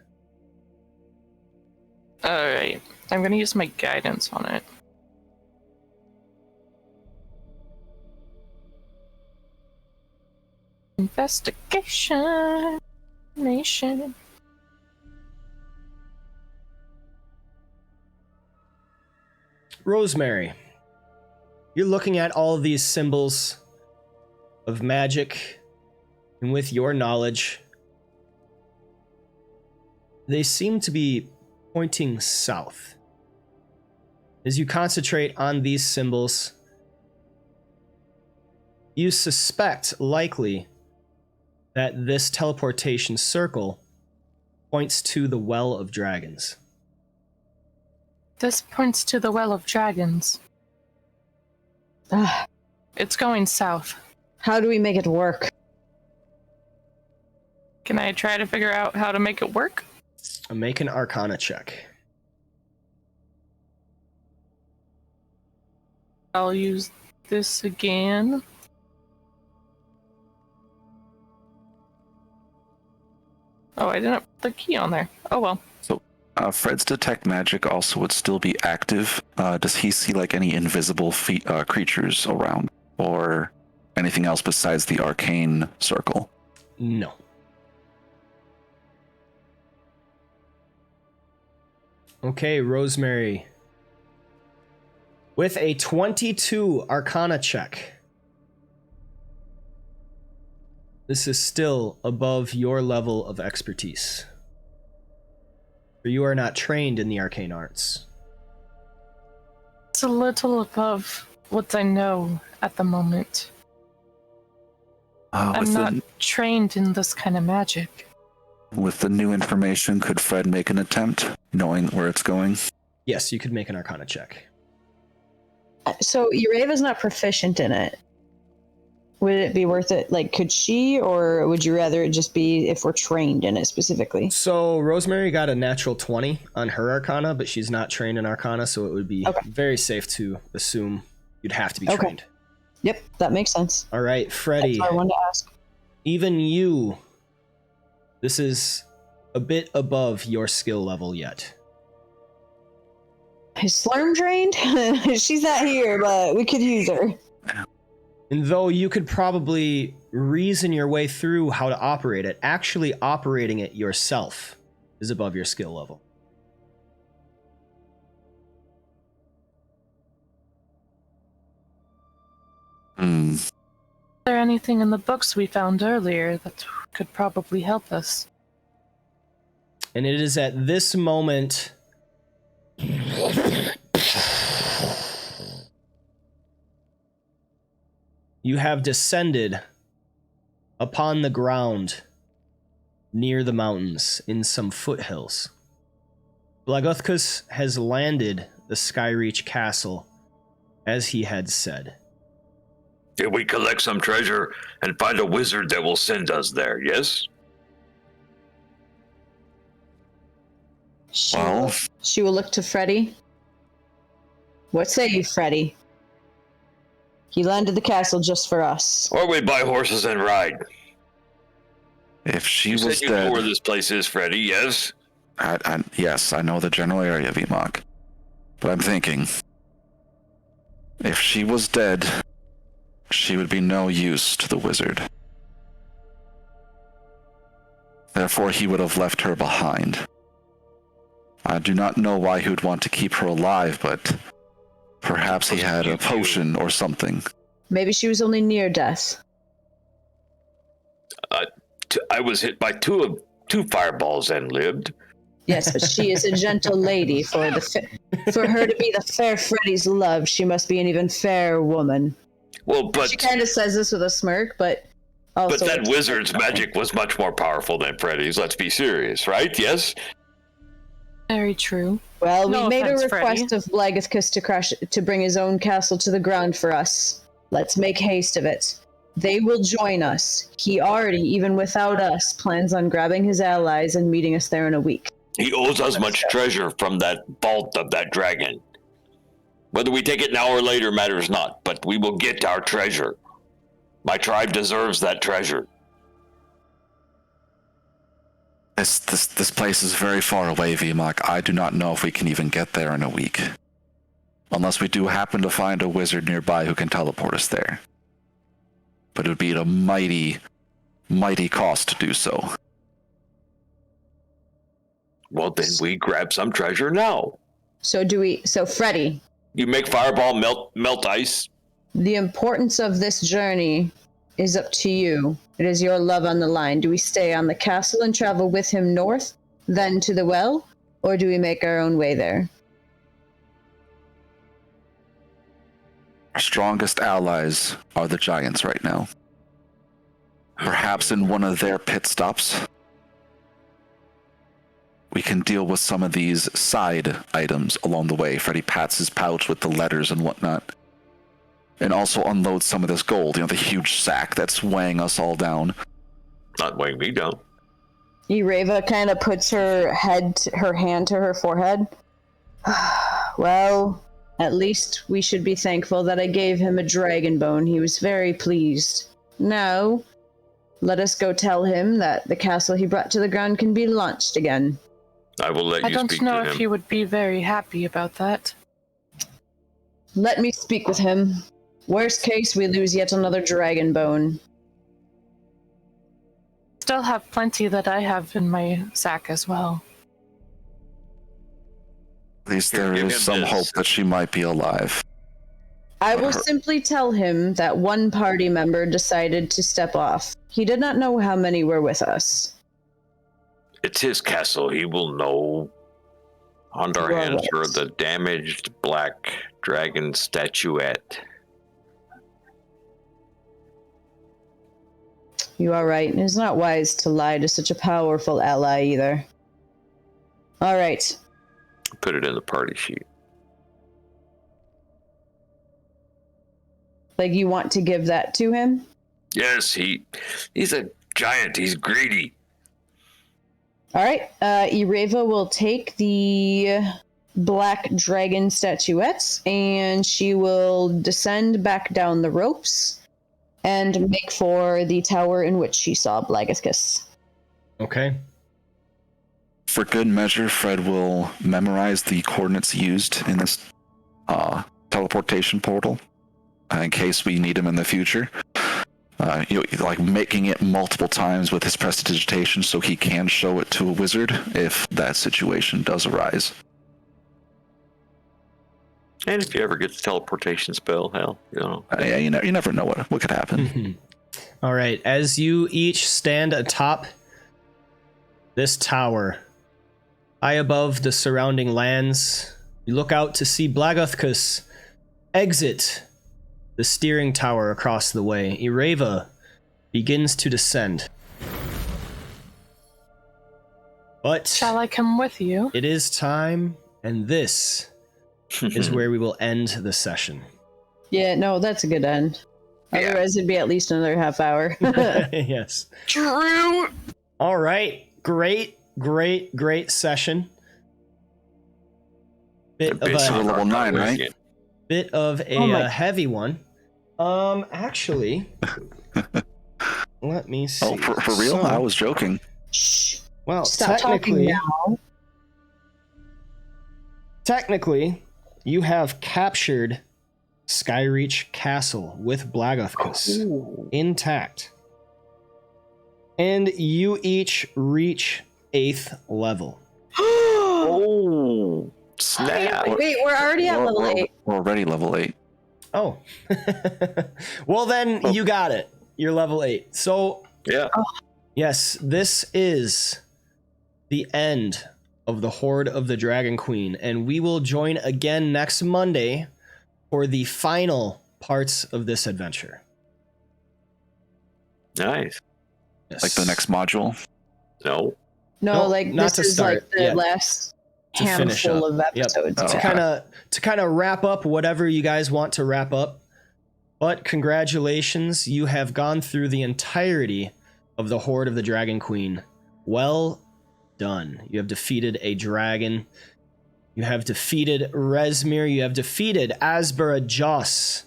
Alright. I'm gonna use my guidance on it. Investigation. Nation. Rosemary, you're looking at all of these symbols of magic, and with your knowledge, they seem to be pointing south. As you concentrate on these symbols, you suspect likely that this teleportation circle points to the Well of Dragons. This points to the Well of Dragons. Ah, It's going south. how do we make it work? Can I try to figure out how to make it work? Make an Arcana check. I'll use this again. Oh, I didn't put the key on there. Oh well. So, Fred's detect magic also would still be active. Does he see like any invisible creatures around, or anything else besides the arcane circle? No. Okay, Rosemary. With a 22 Arcana check. This is still above your level of expertise. For you are not trained in the arcane arts. It's a little above what I know at the moment. I'm not trained in this kind of magic. With the new information, could Fred make an attempt, knowing where it's going? Yes, you could make an Arcana check. So Ureva's not proficient in it. Would it be worth it? Like, could she, or would you rather it just be if we're trained in it specifically? So Rosemary got a natural 20 on her Arcana, but she's not trained in Arcana, so it would be very safe to assume you'd have to be trained. Yep, that makes sense. All right, Freddy. That's what I wanted to ask. Even you, this is a bit above your skill level yet. Is Slurm trained? She's not here, but we could use her. And though you could probably reason your way through how to operate it, actually operating it yourself is above your skill level. Is there anything in the books we found earlier that could probably help us? And it is at this moment you have descended upon the ground near the mountains in some foothills. Blagothkus has landed the Skyreach castle as he had said. Did we collect some treasure and find a wizard that will send us there, yes? She will look to Freddy. What say you, Freddy? He landed the castle just for us. Or we buy horses and ride. If she You was said you know dead... where this place is, Freddy, yes? Yes, I know the general area, Vimak. But I'm thinking... if she was dead, she would be no use to the wizard. Therefore, he would have left her behind. I do not know why he would want to keep her alive, but perhaps he had a potion or something. Maybe she was only near death. I was hit by two fireballs and lived. Yes, but she is a gentle lady. For her to be the fair Freddy's love, she must be an even fairer woman. Well, but She kind of says this with a smirk, but also... But that wizard's magic was much more powerful than Freddy's, let's be serious, right? Yes? Very true. Well, No we made a offense, request Freddy. of Blagothkus to bring his own castle to the ground for us. Let's make haste of it. They will join us. He already, even without us, plans on grabbing his allies and meeting us there in a week. He owes us much treasure from that vault of that dragon. Whether we take it now or later matters not, but we will get our treasure. My tribe deserves that treasure. This place is very far away, Vimak. I do not know if we can even get there in a week. Unless we do happen to find a wizard nearby who can teleport us there. But it would be at a mighty, mighty cost to do so. Well, then we grab some treasure now. So Freddy, You make fireball melt ice. the importance of this journey is up to you. It is your love on the line. Do we stay on the castle and travel with him north, then to the well, or do we make our own way there? Our strongest allies are the giants right now. Perhaps in one of their pit stops, we can deal with some of these side items along the way. Freddy pats his pouch with the letters and whatnot. And also unload some of this gold, the huge sack that's weighing us all down. Not weighing me down. Ureva kind of puts her hand to her forehead. Well, at least we should be thankful that I gave him a dragon bone. He was very pleased. Now, let us go tell him that the castle he brought to the ground can be launched again. I will let you I speak don't know to if him. he would be very happy about that. Let me speak with him. Worst case, we lose yet another dragon bone. Still have plenty that I have in my sack as well. At least Here, there give is him some this. hope that she might be alive. I will simply tell him that one party member decided to step off. He did not know how many were with us. It's his castle. He will know. Ondar Your hands her words. the damaged black dragon statuette. You are right. It is not wise to lie to such a powerful ally either. All right. Put it in the party sheet. Like, you want to give that to him? Yes, he's a giant. He's greedy. All right. Ireva will take the black dragon statuettes, and she will descend back down the ropes and make for the tower in which she saw Blaguskus. Okay. For good measure, Fred will memorize the coordinates used in this teleportation portal in case we need them in the future. Like making it multiple times with his prestidigitation so he can show it to a wizard if that situation does arise. And if you ever get the teleportation spell, hell, you know. Yeah, you never know what could happen. All right. As you each stand atop this tower, high above the surrounding lands, you look out to see Blaguskus exit the steering tower across the way. Ireva begins to descend. But Shall I come with you? it is time, and this is where we will end the session. Yeah, no, that's a good end. Yeah. Otherwise, it'd be at least another half hour. Yes. True. All right. Great session. Bit of So a level 9, right? bit of a Oh my- heavy one. Actually, let me see. Oh, for real? So- I was joking. Shh. well, Stop talking technically, you have captured Skyreach Castle with Blaguskus intact, and you each reach 8th level. Oh, snap. Wait, we're already at level 8. We're already level 8. Oh, well then you got it. You're level 8. So Yeah. yes, this is the end of the Hoard of the Dragon Queen, and we will join again next Monday for the final parts of this adventure. Nice. Yes. Like the next module. No. No, Nope, like not this to is start like the yet. last To finish handful up. of Yep. episodes. Oh. to kind of wrap up whatever you guys want to wrap up. But congratulations, you have gone through the entirety of the Hoard of the Dragon Queen. Well done. You have defeated a dragon. You have defeated Rezmir. You have defeated Asbara Joss.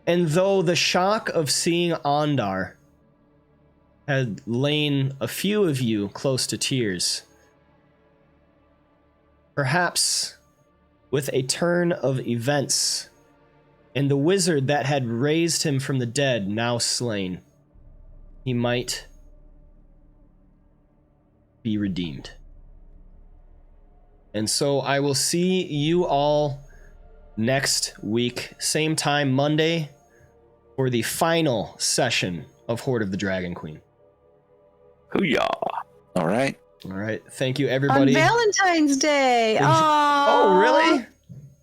And though the shock of seeing Ondar had lain a few of you close to tears, perhaps with a turn of events and the wizard that had raised him from the dead now slain, he might be redeemed. And so I will see you all next week, same time Monday, for the final session of Hoard of the Dragon Queen. Hoo-yah. All right. All right, thank you On everybody. Valentine's Day. Oh, really?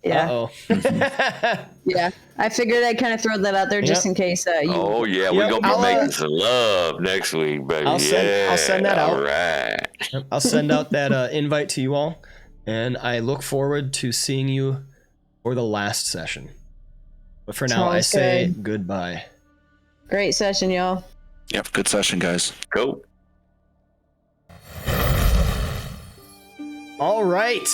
Yeah. Uh-oh. Yeah. I figured I'd kind of throw that out there just Yep. in case you. Oh, yeah. We're Yep, going to I'll, be making some love next week, baby. I'll send that out. All right. I'll send out that invite to you all, and I look forward to seeing you for the last session. But for now, I Sounds say good. goodbye. Great session, y'all. Yep. Good session, guys. Go. All right.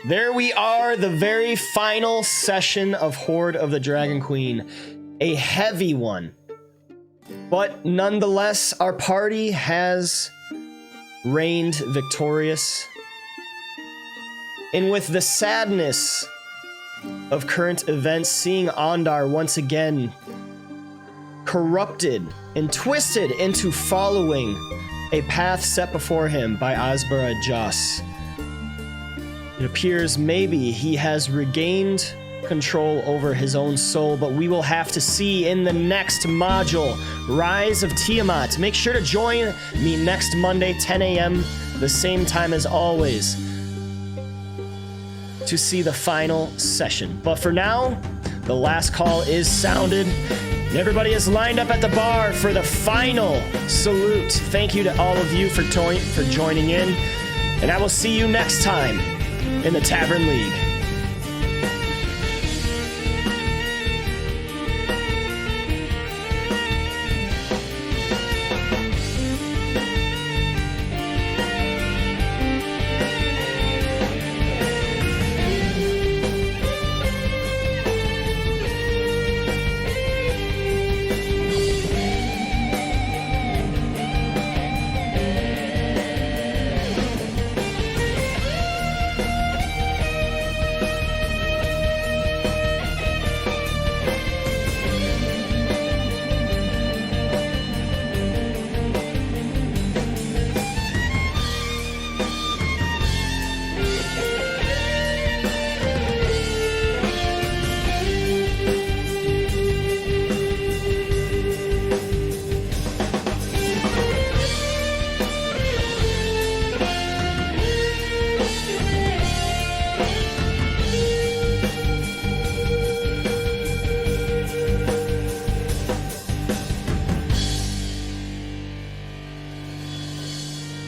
There we are, the very final session of Hoard of the Dragon Queen. A heavy one. But nonetheless, our party has reigned victorious. And with the sadness of current events, seeing Ondar once again corrupted and twisted into following a path set before him by Asbara Joss, it appears maybe he has regained control over his own soul, but we will have to see in the next module, Rise of Tiamat. Make sure to join me next Monday, 10 a.m., the same time as always, to see the final session. But for now, the last call is sounded. And everybody is lined up at the bar for the final salute. Thank you to all of you for joining in. And I will see you next time in the Tavern League.